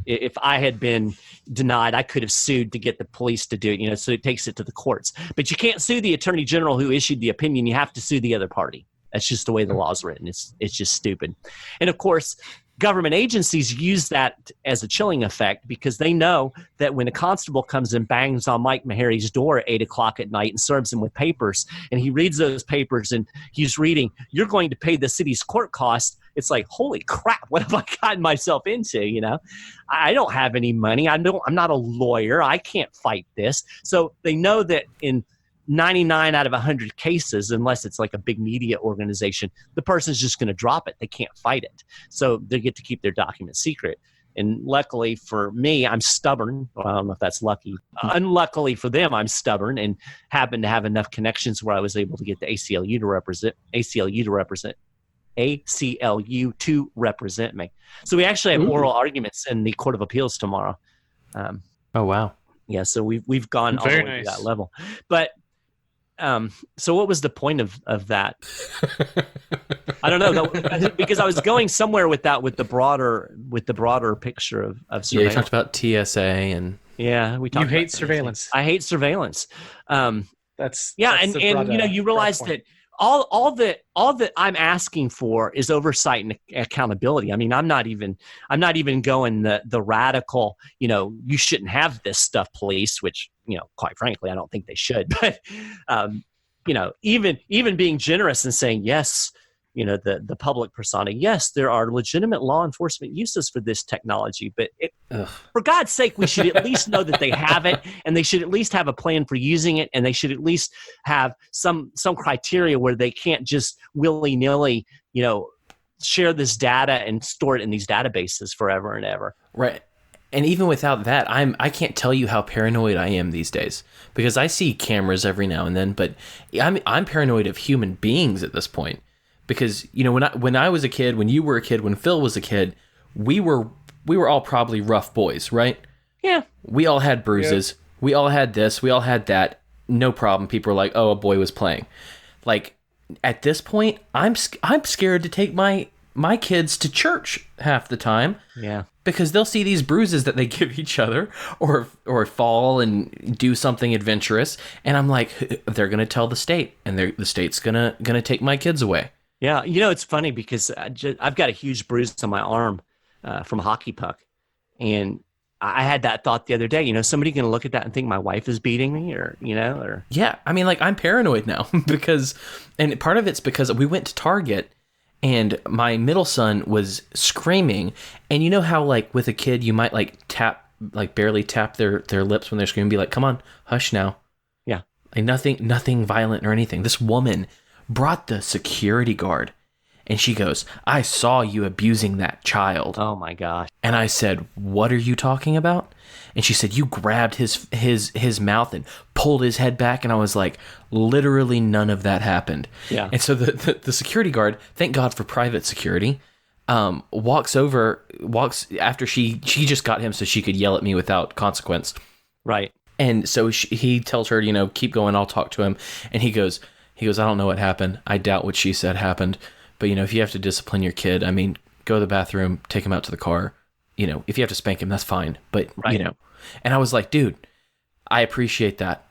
if I had been denied, I could have sued to get the police to do it, so it takes it to the courts. But you can't sue the attorney general who issued the opinion. You have to sue the other party. That's just the way the law is written. It's just stupid. And of course, government agencies use that as a chilling effect, because they know that when a constable comes and bangs on Mike Maharrey's door at 8 o'clock at night and serves him with papers, and he reads those papers and he's reading, "You're going to pay the city's court costs," it's like, holy crap, what have I gotten myself into? I don't have any money. I'm not a lawyer. I can't fight this. So they know that in 99 out of 100 cases, unless it's like a big media organization, the person's just going to drop it. They can't fight it. So they get to keep their documents secret. And luckily for me, I'm stubborn. Well, I don't know if that's lucky. Unluckily for them, I'm stubborn and happen to have enough connections where I was able to get the ACLU to represent me. So we actually have oral arguments in the Court of Appeals tomorrow. Oh, wow. Yeah, so we've gone all the way to that level. But so what was the point of that? I don't know, because I was going somewhere with that, with the broader picture of surveillance. Yeah, you talked about TSA and we talked. You hate surveillance. I hate surveillance. That's and you realize that all that I'm asking for is oversight and accountability. I mean, I'm not even going the radical, you shouldn't have this stuff police, which, quite frankly, I don't think they should. But, even being generous and saying, yes, the public persona, yes, there are legitimate law enforcement uses for this technology, but for God's sake, we should at least know that they have it, and they should at least have a plan for using it, and they should at least have some criteria where they can't just willy-nilly, share this data and store it in these databases forever and ever. Right. And even without that, I can't tell you how paranoid I am these days, because I see cameras every now and then, but I'm paranoid of human beings at this point. Because, when I was a kid, when you were a kid, when Phil was a kid, we were all probably rough boys, right? Yeah. We all had bruises. Yeah. We all had this. We all had that. No problem. People were like, oh, a boy was playing. Like, at this point, I'm scared to take my kids to church half the time. Yeah. Because they'll see these bruises that they give each other, or fall and do something adventurous, and I'm like, they're gonna tell the state, and the state's gonna take my kids away. Yeah, it's funny because I've got a huge bruise on my arm from a hockey puck, and I had that thought the other day. Somebody gonna look at that and think my wife is beating me, or. Yeah, I mean, like, I'm paranoid now because, and part of it's because we went to Target. And my middle son was screaming, and you know how, like, with a kid, you might, like, barely tap their lips when they're screaming, be like, come on, hush now. Yeah. Like, nothing violent or anything. This woman brought the security guard, and she goes, I saw you abusing that child. Oh, my gosh. And I said, what are you talking about? And she said, you grabbed his mouth and pulled his head back. And I was like, literally none of that happened. Yeah. And so the security guard, thank God for private security, walks after she just got him so she could yell at me without consequence. Right. And so he tells her, keep going, I'll talk to him. And he goes, I don't know what happened. I doubt what she said happened. But, if you have to discipline your kid, I mean, go to the bathroom, take him out to the car. If you have to spank him, that's fine. But, right. And I was like, dude, I appreciate that.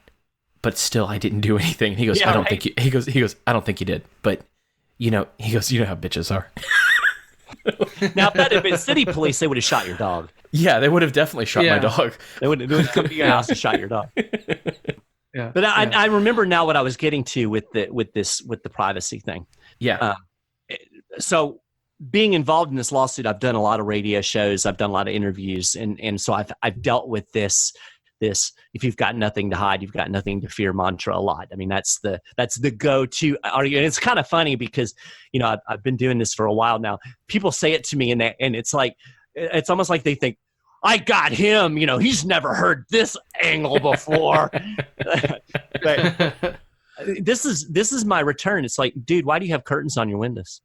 But still, I didn't do anything. And he goes, yeah, I don't right. think you, he goes, I don't think you did. But, he goes, you know how bitches are. Now, if that had been city police, they would have shot your dog. Yeah, they would have definitely shot my dog. They would have come to your house and shot your dog. Yeah. But I remember now what I was getting to with the privacy thing. Yeah. So being involved in this lawsuit, I've done a lot of radio shows, I've done a lot of interviews, and so I've dealt with this if you've got nothing to hide, you've got nothing to fear mantra a lot. I mean, that's the go-to argument. And it's kind of funny because I've been doing this for a while now. People say it to me, and it's like it's almost like they think, I got him. He's never heard this angle before. But this is my return. It's like, dude, why do you have curtains on your windows?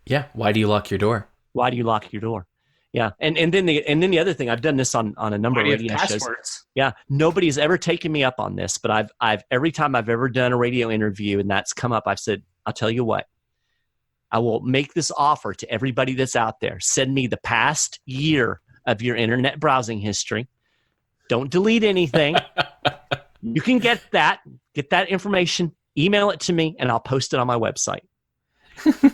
Yeah. Why do you lock your door? Why do you lock your door? Yeah. And then the other thing, I've done this on a number of radio shows. Yeah. Nobody's ever taken me up on this, but I've every time I've ever done a radio interview and that's come up, I've said, I'll tell you what, I will make this offer to everybody that's out there. Send me the past year of your internet browsing history. Don't delete anything. You can get that information, email it to me, and I'll post it on my website.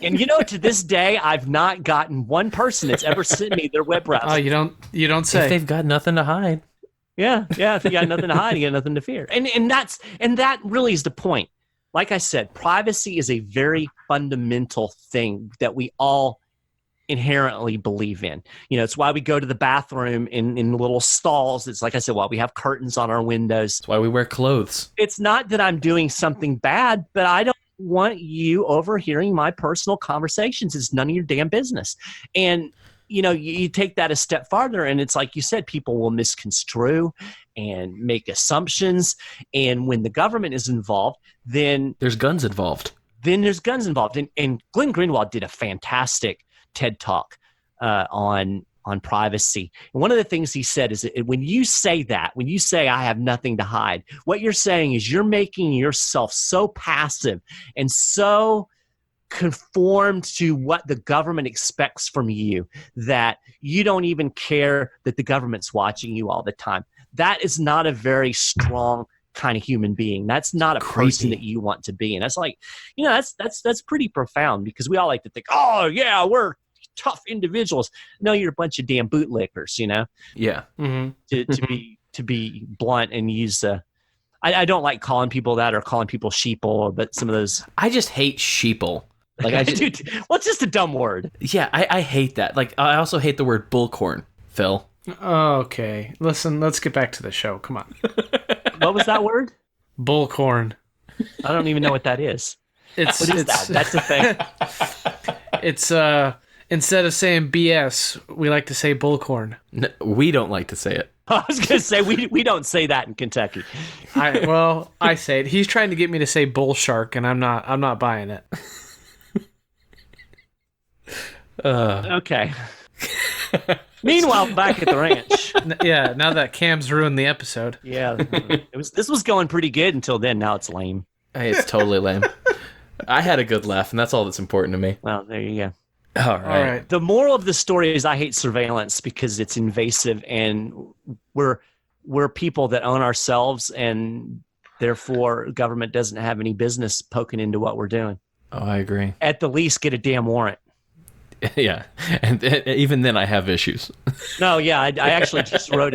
And to this day, I've not gotten one person that's ever sent me their web browser. Oh, you don't say. If they've got nothing to hide. Yeah. If you got nothing to hide, you got nothing to fear. And that really is the point. Like I said, privacy is a very fundamental thing that we all inherently believe in. It's why we go to the bathroom in little stalls. It's like I said, why we have curtains on our windows. That's why we wear clothes. It's not that I'm doing something bad, but I don't want you overhearing my personal conversations. It's none of your damn business. And you take that a step farther, and it's like you said, people will misconstrue and make assumptions. And when the government is involved, then there's guns involved. And Glenn Greenwald did a fantastic TED Talk on privacy. And one of the things he said is that when you say I have nothing to hide, what you're saying is you're making yourself so passive and so conformed to what the government expects from you that you don't even care that the government's watching you all the time. That is not a very strong kind of human being. That's not a person that you want to be. And that's like, that's pretty profound, because we all like to think, oh yeah, we're tough individuals. No, you're a bunch of damn bootlickers, Yeah. Mm-hmm. To be blunt and use I don't like calling people that or calling people sheeple, but some of those. I just hate sheeple. Like it's just a dumb word. Yeah, I hate that. Like, I also hate the word bullcorn, Phil. Okay, listen, let's get back to the show. Come on. What was that word? Bullcorn. I don't even know what that is. What is that? That's a thing. It's instead of saying BS, we like to say bullcorn. No, we don't like to say it. I was going to say we don't say that in Kentucky. I say it. He's trying to get me to say bull shark, and I'm not buying it. Okay. Meanwhile, back at the ranch. Yeah, now that Cam's ruined the episode. Yeah, this was going pretty good until then. Now it's lame. Hey, it's totally lame. I had a good laugh, and that's all that's important to me. Well, there you go. All right. The moral of the story is I hate surveillance because it's invasive, and we're people that own ourselves, and therefore government doesn't have any business poking into what we're doing. Oh, I agree. At the least, get a damn warrant. Yeah, and even then I have issues. No, yeah, I actually just wrote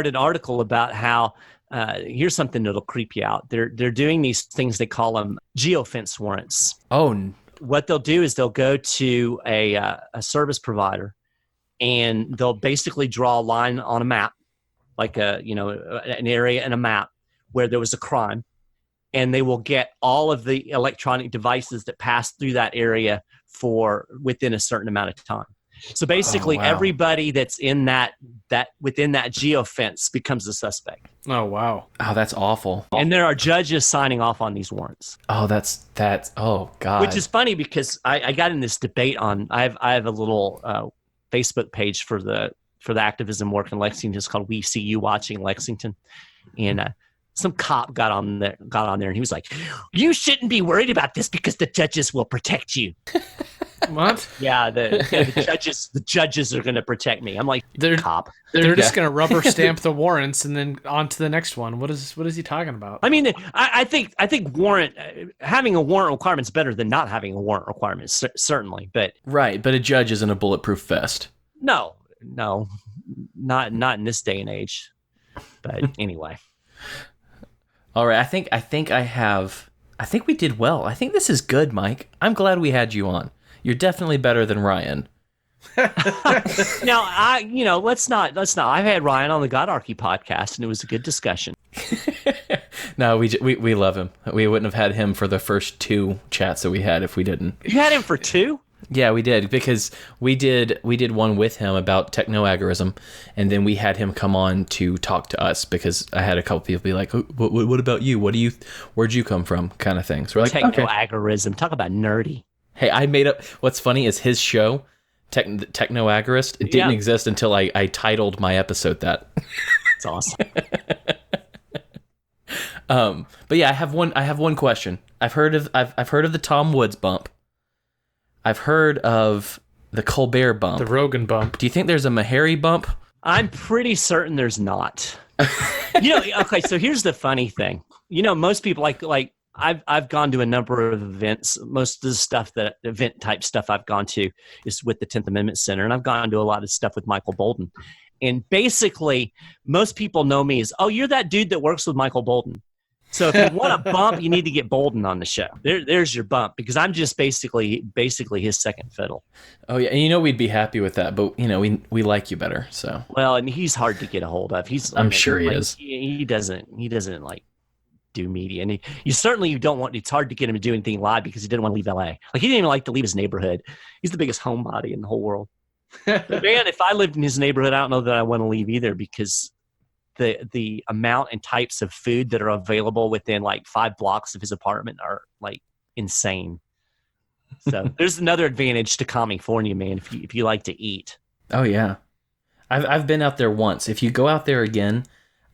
an article about how here's something that'll creep you out. They're doing these things, they call them geofence warrants. Oh, what they'll do is they'll go to a service provider, and they'll basically draw a line on a map, like an area in a map where there was a crime, and they will get all of the electronic devices that pass through that area for within a certain amount of time. So basically, everybody that's in that within that geofence becomes a suspect. Oh wow! Oh, that's awful. And there are judges signing off on these warrants. Oh, that's oh god. Which is funny because I got in this debate on. I have a little Facebook page for the activism work in Lexington. It's called We See You Watching Lexington, and some cop got on there and he was like, "You shouldn't be worried about this because the judges will protect you." What? Yeah, the judges are going to protect me. I'm like, cop. They're just going to rubber stamp the warrants and then on to the next one. What is he talking about? I mean, I think having a warrant requirement is better than not having a warrant requirement, certainly. But right, but a judge isn't a bulletproof vest. No, not in this day and age. But anyway. All right, I think we did well. I think this is good, Mike. I'm glad we had you on. You're definitely better than Ryan. Now, let's not. I've had Ryan on the Godarchy podcast, and it was a good discussion. No, we love him. We wouldn't have had him for the first 2 chats that we had if we didn't. You had him for 2? Yeah, we did, because we did one with him about techno-agorism, and then we had him come on to talk to us because I had a couple people be like, "What about you? Where'd you come from?" kind of thing. So we're like, techno-agorism. Talk about nerdy. Hey, I made up. What's funny is his show, Techno-Agorist, it didn't exist until I titled my episode that. That's awesome. But yeah, I have one question. I've heard of the Tom Woods bump. I've heard of the Colbert bump. The Rogan bump. Do you think there's a Maharrey bump? I'm pretty certain there's not. Okay, so here's the funny thing. Most people like I've gone to a number of events. Most of the stuff event type stuff I've gone to is with the 10th Amendment Center, and I've gone to a lot of stuff with Michael Bolden. And basically, most people know me as, "Oh, you're that dude that works with Michael Bolden." So if you want a bump, you need to get Bolden on the show. There's your bump, because I'm just basically his second fiddle. Oh yeah, and we'd be happy with that, but we like you better. So well, and he's hard to get a hold of. I'm sure he is. He doesn't like do media, and you don't want. It's hard to get him to do anything live because he didn't want to leave LA. Like, he didn't even like to leave his neighborhood. He's the biggest homebody in the whole world. But man, if I lived in his neighborhood, I don't know that I want to leave either, because the amount and types of food that are available within like 5 blocks of his apartment are like insane. So there's another advantage to California, man, if you like to eat. Oh yeah, I've been out there once. If you go out there again,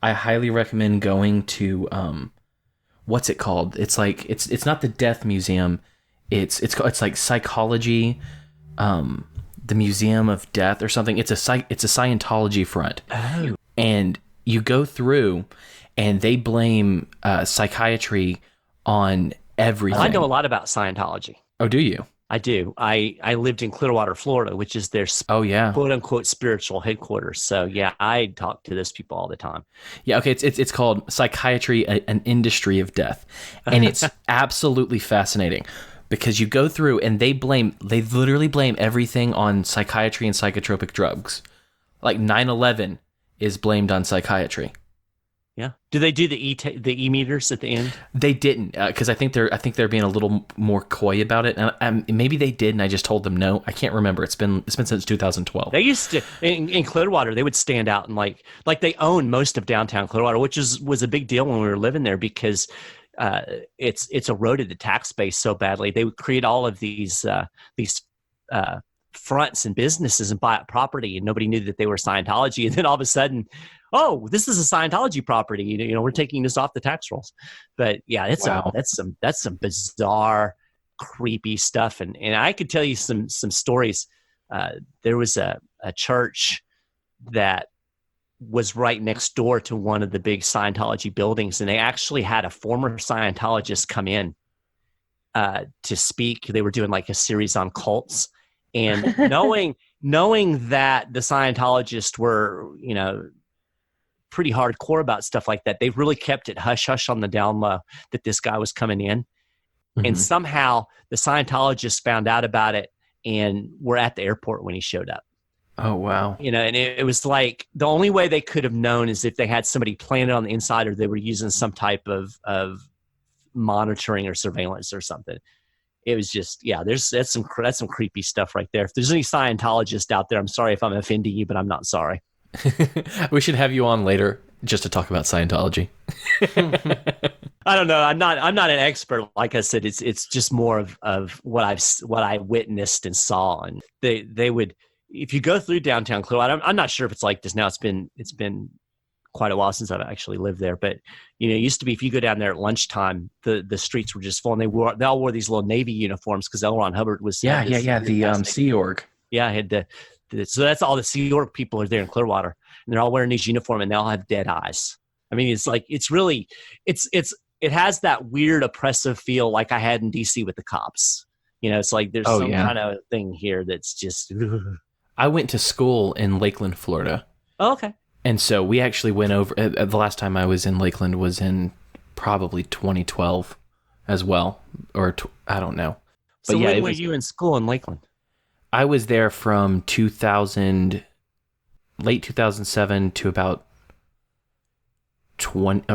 I highly recommend going to what's it called? It's like it's not the Death Museum. It's like psychology, the Museum of Death or something. It's a Scientology front. Oh. And you go through, and they blame psychiatry on everything. I know a lot about Scientology. Oh, do you? I do. I lived in Clearwater, Florida, which is their quote unquote spiritual headquarters. So yeah, I talk to those people all the time. Yeah, okay. It's called Psychiatry, an Industry of Death, and it's absolutely fascinating, because you go through and they literally blame everything on psychiatry and psychotropic drugs. Like 9/11 is blamed on psychiatry. Yeah. Do they do the e-meters at the end? They didn't, because I think they're being a little more coy about it, and maybe they did, and I just told them no. I can't remember. It's been since 2012. They used to in Clearwater. They would stand out and like they own most of downtown Clearwater, which was a big deal when we were living there, because it's eroded the tax base so badly. They would create all of these fronts and businesses and buy up property, and nobody knew that they were Scientology. And then all of a sudden, oh, this is a Scientology property. We're taking this off the tax rolls. But yeah, that's some bizarre creepy stuff. And I could tell you some stories. There was a church that was right next door to one of the big Scientology buildings, and they actually had a former Scientologist come in to speak. They were doing like a series on cults, and knowing that the Scientologists were, pretty hardcore about stuff like that, they really kept it hush hush on the down low that this guy was coming in. Mm-hmm. And somehow the Scientologists found out about it and were at the airport when he showed up. Oh, wow. And it was like the only way they could have known is if they had somebody planted on the inside, or they were using some type of monitoring or surveillance or something. It was just, that's some creepy stuff right there. If there's any Scientologists out there, I'm sorry if I'm offending you, but I'm not sorry. We should have you on later just to talk about Scientology. I don't know. I'm not an expert. Like I said, it's just more of what I witnessed and saw. And they would, if you go through downtown Clearwater, I'm not sure if it's like this now. It's been quite a while since I've actually lived there, but it used to be if you go down there at lunchtime, the streets were just full, and they all wore these little Navy uniforms because L. Ron Hubbard was the Sea Org. Yeah, I had so that's all the Sea Org people are there in Clearwater, and they're all wearing these uniforms, and they all have dead eyes. I mean, it's like it has that weird oppressive feel like I had in DC with the cops. It's like there's some kind of thing here that's just. I went to school in Lakeland, Florida. Oh, okay. And so we actually went over, the last time I was in Lakeland was in probably 2012 as well, or I don't know. But so when were you in school in Lakeland? I was there from late 2007 to about late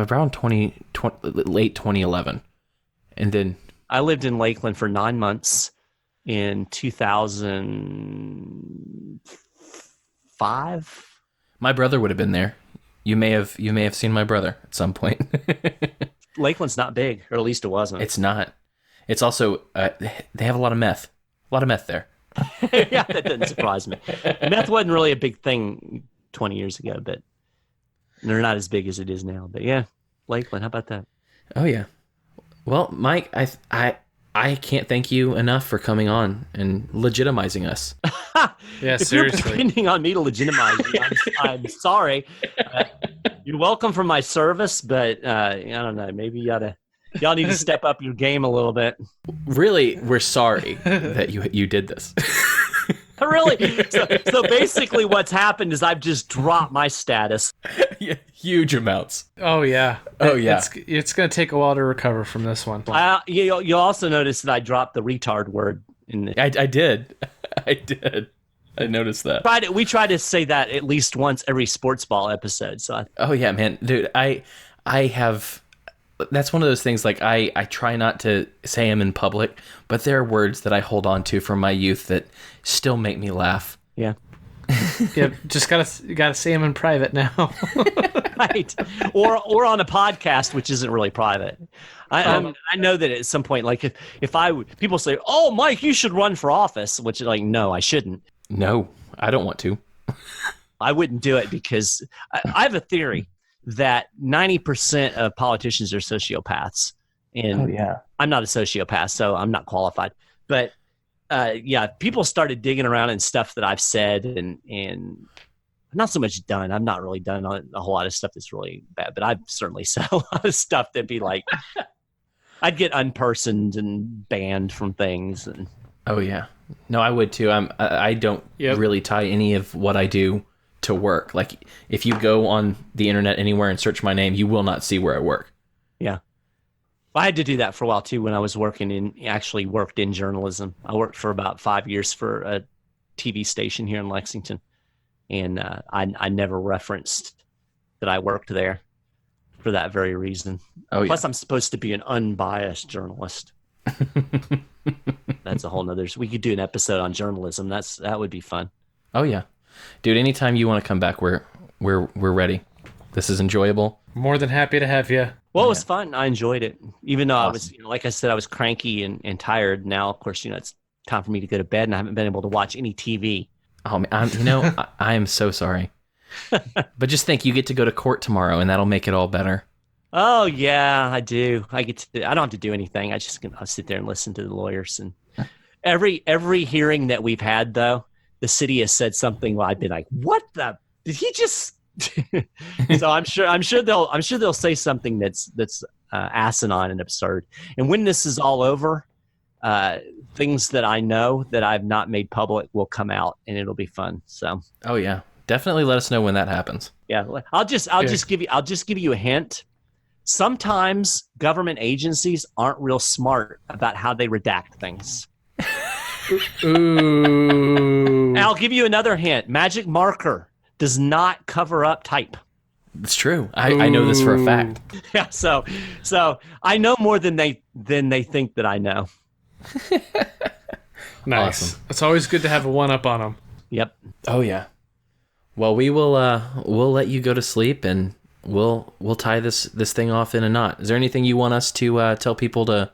2011. And then I lived in Lakeland for 9 months in 2005. My brother would have been there. You may have seen my brother at some point. Lakeland's not big, or at least it wasn't. It's not. It's also they have a lot of meth. A lot of meth there. Yeah, that doesn't surprise me. Meth wasn't really a big thing 20 years ago, but they're not as big as it is now. But yeah, Lakeland, how about that? Oh yeah. Well, Mike, I can't thank you enough for coming on and legitimizing us. Yeah, if seriously. You're depending on me to legitimize you, I'm sorry. You're welcome for my service, but I don't know. Maybe y'all need to step up your game a little bit. Really, we're sorry that you did this. Really? So basically what's happened is I've just dropped my status. Yeah, huge amounts. Oh, yeah. It's going to take a while to recover from this one. You'll also notice that I dropped the retard word. I did. I noticed that. We try to say that at least once every sports ball episode. So oh, yeah, man. Dude, I have... That's one of those things, like, I try not to say them in public, but there are words that I hold on to from my youth that still make me laugh. Yeah. Yeah, just gotta say them in private now. Right. Or on a podcast, which isn't really private. I know that at some point, like, if people say, oh, Mike, you should run for office, which is like, no, I shouldn't. No, I don't want to. I wouldn't do it because I have a theory that 90% of politicians are sociopaths. And I'm not a sociopath, so I'm not qualified. But people started digging around in stuff that I've said and not so much done. I've not really done a whole lot of stuff that's really bad, but I've certainly said a lot of stuff that'd be like, I'd get unpersoned and banned from things. And oh yeah, no, I would too. I don't really tie any of what I do to work. Like, if you go on the internet anywhere and search my name, you will not see where I work. Yeah. Well, I had to do that for a while too when I was worked in journalism. I worked for about 5 years for a TV station here in Lexington, and I never referenced that I worked there for that very reason. Oh, Plus, I'm supposed to be an unbiased journalist. That's a whole nother. We could do an episode on journalism. That would be fun. Oh yeah. Dude, anytime you want to come back, we're ready. This is enjoyable. More than happy to have you. Well, it was fun. I enjoyed it, even though I was, like I said, I was cranky and tired. Now, of course, it's time for me to go to bed, and I haven't been able to watch any TV. Oh, man, I am so sorry. But just think, you get to go to court tomorrow, and that'll make it all better. Oh yeah, I do. I don't have to do anything. I'll sit there and listen to the lawyers. And every hearing that we've had, though, the city has said something. Well, I've been like, "What the? Did he just?" So I'm sure they'll say something that's asinine and absurd. And when this is all over, things that I know that I've not made public will come out, and it'll be fun. So. Oh yeah, definitely let us know when that happens. Yeah, I'll just give you a hint. Sometimes government agencies aren't real smart about how they redact things. Ooh. And I'll give you another hint. Magic marker does not cover up type. It's true. I know this for a fact. Yeah, so I know more than they think that I know. Nice. Awesome. It's always good to have a one-up on them. Yep. Oh yeah. Well, we'll let you go to sleep, and we'll tie this thing off in a knot. Is there anything you want us to tell people to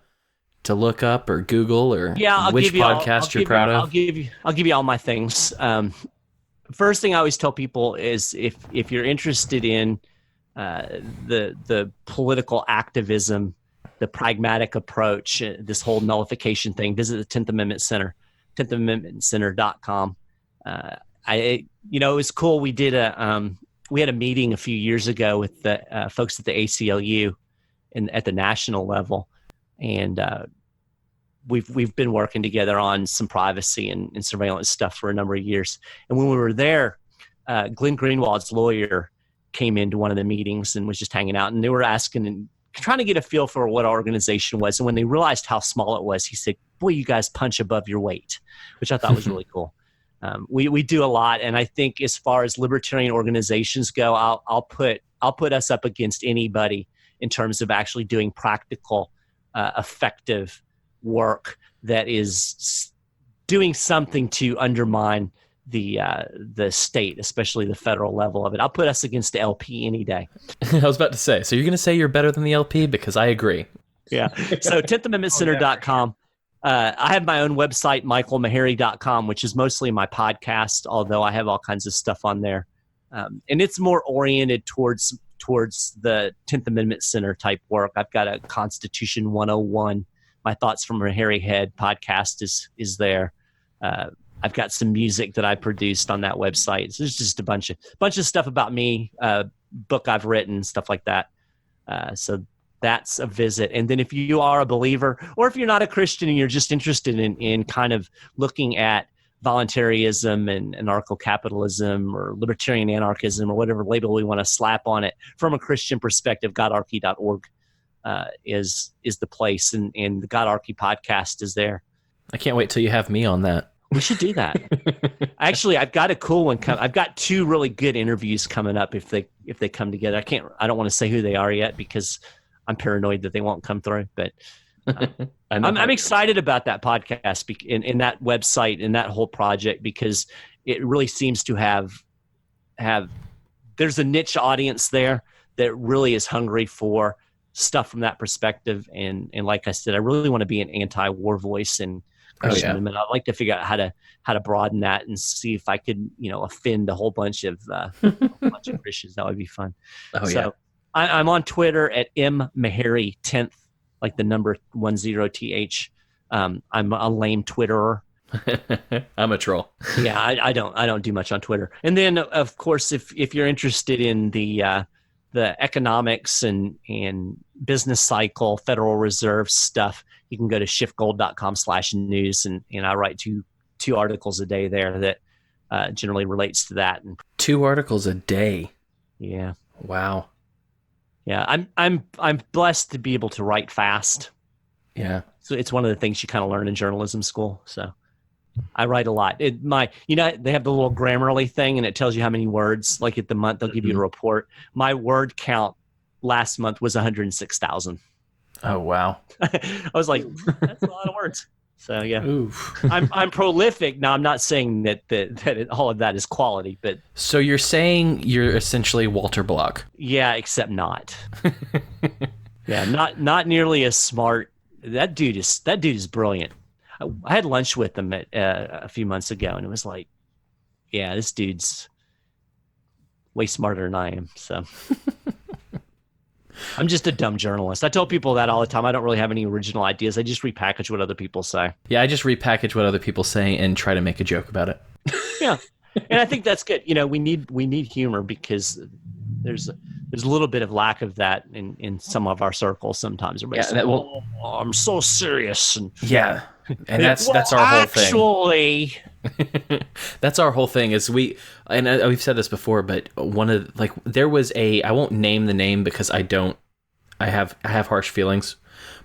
look up or Google, or which podcast you're proud of? I'll give you all my things. First thing I always tell people is if you're interested in the political activism, the pragmatic approach, this whole nullification thing, visit the 10th Amendment Center, 10thamendmentcenter.com. It was cool. We did we had a meeting a few years ago with the folks at the ACLU at the national level, and we've been working together on some privacy and surveillance stuff for a number of years. And when we were there, Glenn Greenwald's lawyer came into one of the meetings and was just hanging out, and they were asking and trying to get a feel for what our organization was. And when they realized how small it was, he said, "Boy, you guys punch above your weight," which I thought was really cool. We do a lot, and I think as far as libertarian organizations go, I'll put us up against anybody in terms of actually doing practical, effective work that is doing something to undermine the state, especially the federal level of it. I'll put us against the LP any day. I was about to say, so you're going to say you're better than the LP? Because I agree. Yeah. So 10thamendmentcenter.com. I have my own website, michaelmaharrey.com, which is mostly my podcast, although I have all kinds of stuff on there. And it's more oriented towards the 10th Amendment Center type work. I've got a Constitution 101. My Thoughts from a Hairy Head podcast is there. I've got some music that I produced on that website. So there's just a bunch of stuff about me, book I've written, stuff like that. So that's a visit. And then if you are a believer, or if you're not a Christian and you're just interested in kind of looking at voluntarism and anarcho-capitalism or libertarian anarchism or whatever label we want to slap on it from a Christian perspective, godarchy.org is the place. And the Godarchy podcast is there. I can't wait till you have me on that. We should do that. Actually, I've got a cool one. I've got two really good interviews coming up if they come together. I don't want to say who they are yet because I'm paranoid that they won't come through, but I'm excited about that podcast in that website and that whole project because it really seems to have there's a niche audience there that really is hungry for stuff from that perspective. And like I said, I really want to be an anti-war voice and Christian movement. I'd like to figure out how to broaden that and see if I could, offend a whole bunch of Christians. That would be fun. I'm on Twitter at MMaharrey 10th, like the number 10th. I'm a lame Twitterer. I'm a troll. Yeah, I don't do much on Twitter. And then, of course, if you're interested in the economics and business cycle, Federal Reserve stuff, you can go to shiftgold.com/news, and I write two articles a day there that generally relates to that. And 2 articles a day. Yeah. Wow. Yeah, I'm blessed to be able to write fast. Yeah. So it's one of the things you kind of learn in journalism school. So I write a lot. They have the little Grammarly thing, and it tells you how many words. Like at the month, they'll give you a report. My word count last month was 106,000. Oh wow! I was like, that's a lot of words. So yeah, Oof. I'm prolific. Now I'm not saying that all of that is quality, but so you're saying you're essentially Walter Block? Yeah, except not. Yeah, not nearly as smart. That dude is brilliant. I had lunch with him a few months ago, and it was like, yeah, this dude's way smarter than I am. So I'm just a dumb journalist. I tell people that all the time. I don't really have any original ideas. I just repackage what other people say. Yeah, I just repackage what other people say and try to make a joke about it. Yeah, and I think that's good. We need humor because there's a little bit of lack of that in some of our circles. Sometimes everybody's I'm so serious and and that's our whole thing. Actually, that's our whole thing. Is we've said this before, but there was I won't name the name because I have harsh feelings,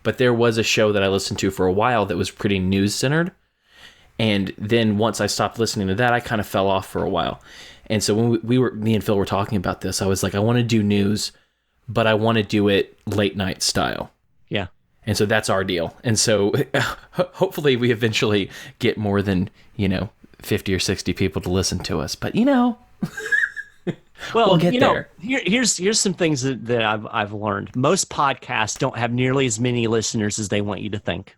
but there was a show that I listened to for a while that was pretty news centered, and then once I stopped listening to that, I kind of fell off for a while. And so when me and Phil were talking about this, I was like, I want to do news, but I want to do it late night style. Yeah. And so that's our deal. And so hopefully we eventually get more than, 50 or 60 people to listen to us. But, well, we'll get there. Here's some things that I've learned. Most podcasts don't have nearly as many listeners as they want you to think.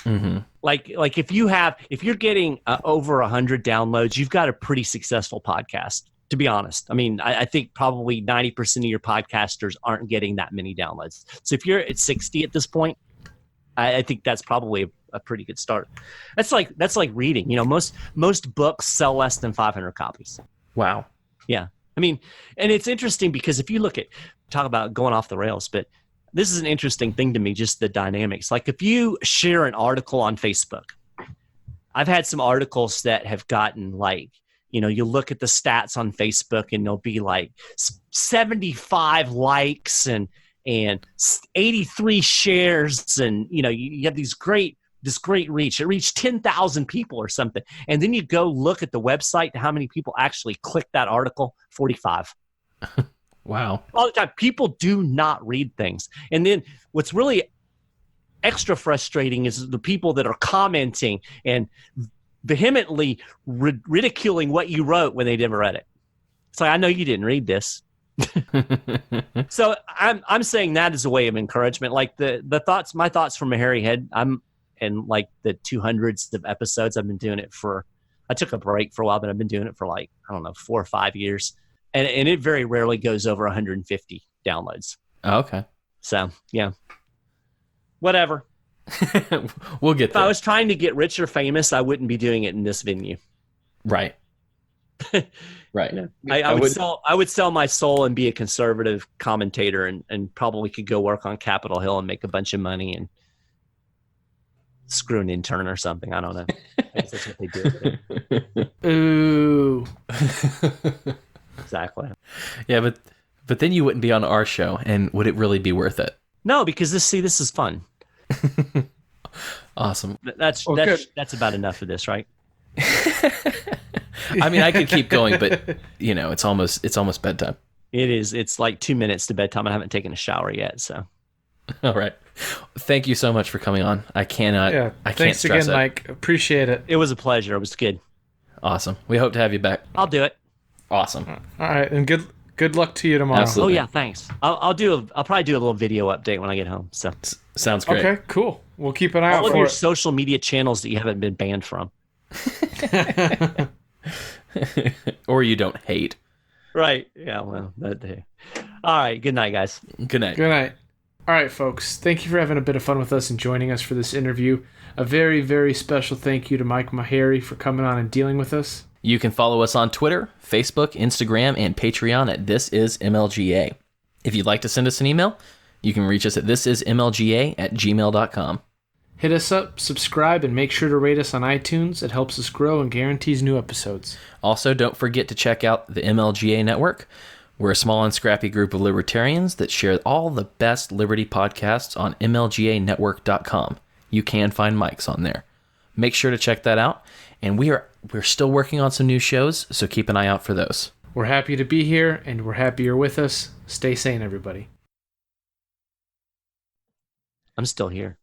Mm-hmm. Like if you're getting over 100 downloads, you've got a pretty successful podcast, to be honest. I mean, I think probably 90% of your podcasters aren't getting that many downloads. So if you're at 60 at this point, I think that's probably a pretty good start. That's like reading. Most books sell less than 500 copies. Wow. Yeah. I mean, and it's interesting because if you talk about going off the rails, but this is an interesting thing to me, just the dynamics. Like if you share an article on Facebook, I've had some articles that have gotten you look at the stats on Facebook and there'll be 75 likes and 83 shares. And, you have this great reach. It reached 10,000 people or something. And then you go look at the website, how many people actually clicked that article? 45. Wow. All the time. People do not read things. And then what's really extra frustrating is the people that are commenting and vehemently ridiculing what you wrote when they never read it. It's like, I know you didn't read this. So I'm saying that as a way of encouragement. Like my thoughts from a hairy head, I'm in the 200s of episodes. I've been doing it I took a break for a while, but I've been doing it for 4 or 5 years. And it very rarely goes over 150 downloads. Oh, okay. So, yeah. Whatever. We'll get there. If I was trying to get rich or famous, I wouldn't be doing it in this venue. Right. Right. I would sell my soul and be a conservative commentator and probably could go work on Capitol Hill and make a bunch of money and screw an intern or something. I don't know. I guess that's what they do. Ooh. Exactly. Yeah, but then you wouldn't be on our show, and would it really be worth it? No, because this is fun. Awesome. That's about enough of this, right? I mean, I could keep going, but it's almost bedtime. It is. It's 2 minutes to bedtime. I haven't taken a shower yet, so. All right. Thank you so much for coming on. I cannot. Yeah. I can't stress thanks again, Mike. Appreciate it. It was a pleasure. It was good. Awesome. We hope to have you back. I'll do it. Awesome. All right, and good luck to you tomorrow. Absolutely. Oh yeah, thanks. I'll probably do a little video update when I get home. So sounds great. Okay, cool. We'll keep an eye out for your social media channels that you haven't been banned from, or you don't hate. Right. Yeah. Well. All right. Good night, guys. Good night. Good night. All right, folks. Thank you for having a bit of fun with us and joining us for this interview. A very, very special thank you to Mike Maharrey for coming on and dealing with us. You can follow us on Twitter, Facebook, Instagram, and Patreon at This Is MLGA. If you'd like to send us an email, you can reach us at thisismlga@gmail.com. Hit us up, subscribe, and make sure to rate us on iTunes. It helps us grow and guarantees new episodes. Also, don't forget to check out the MLGA Network. We're a small and scrappy group of libertarians that share all the best liberty podcasts on MLGAnetwork.com. You can find Mike's on there. Make sure to check that out. And we're still working on some new shows, so keep an eye out for those. We're happy to be here, and we're happy you're with us. Stay sane, everybody. I'm still here.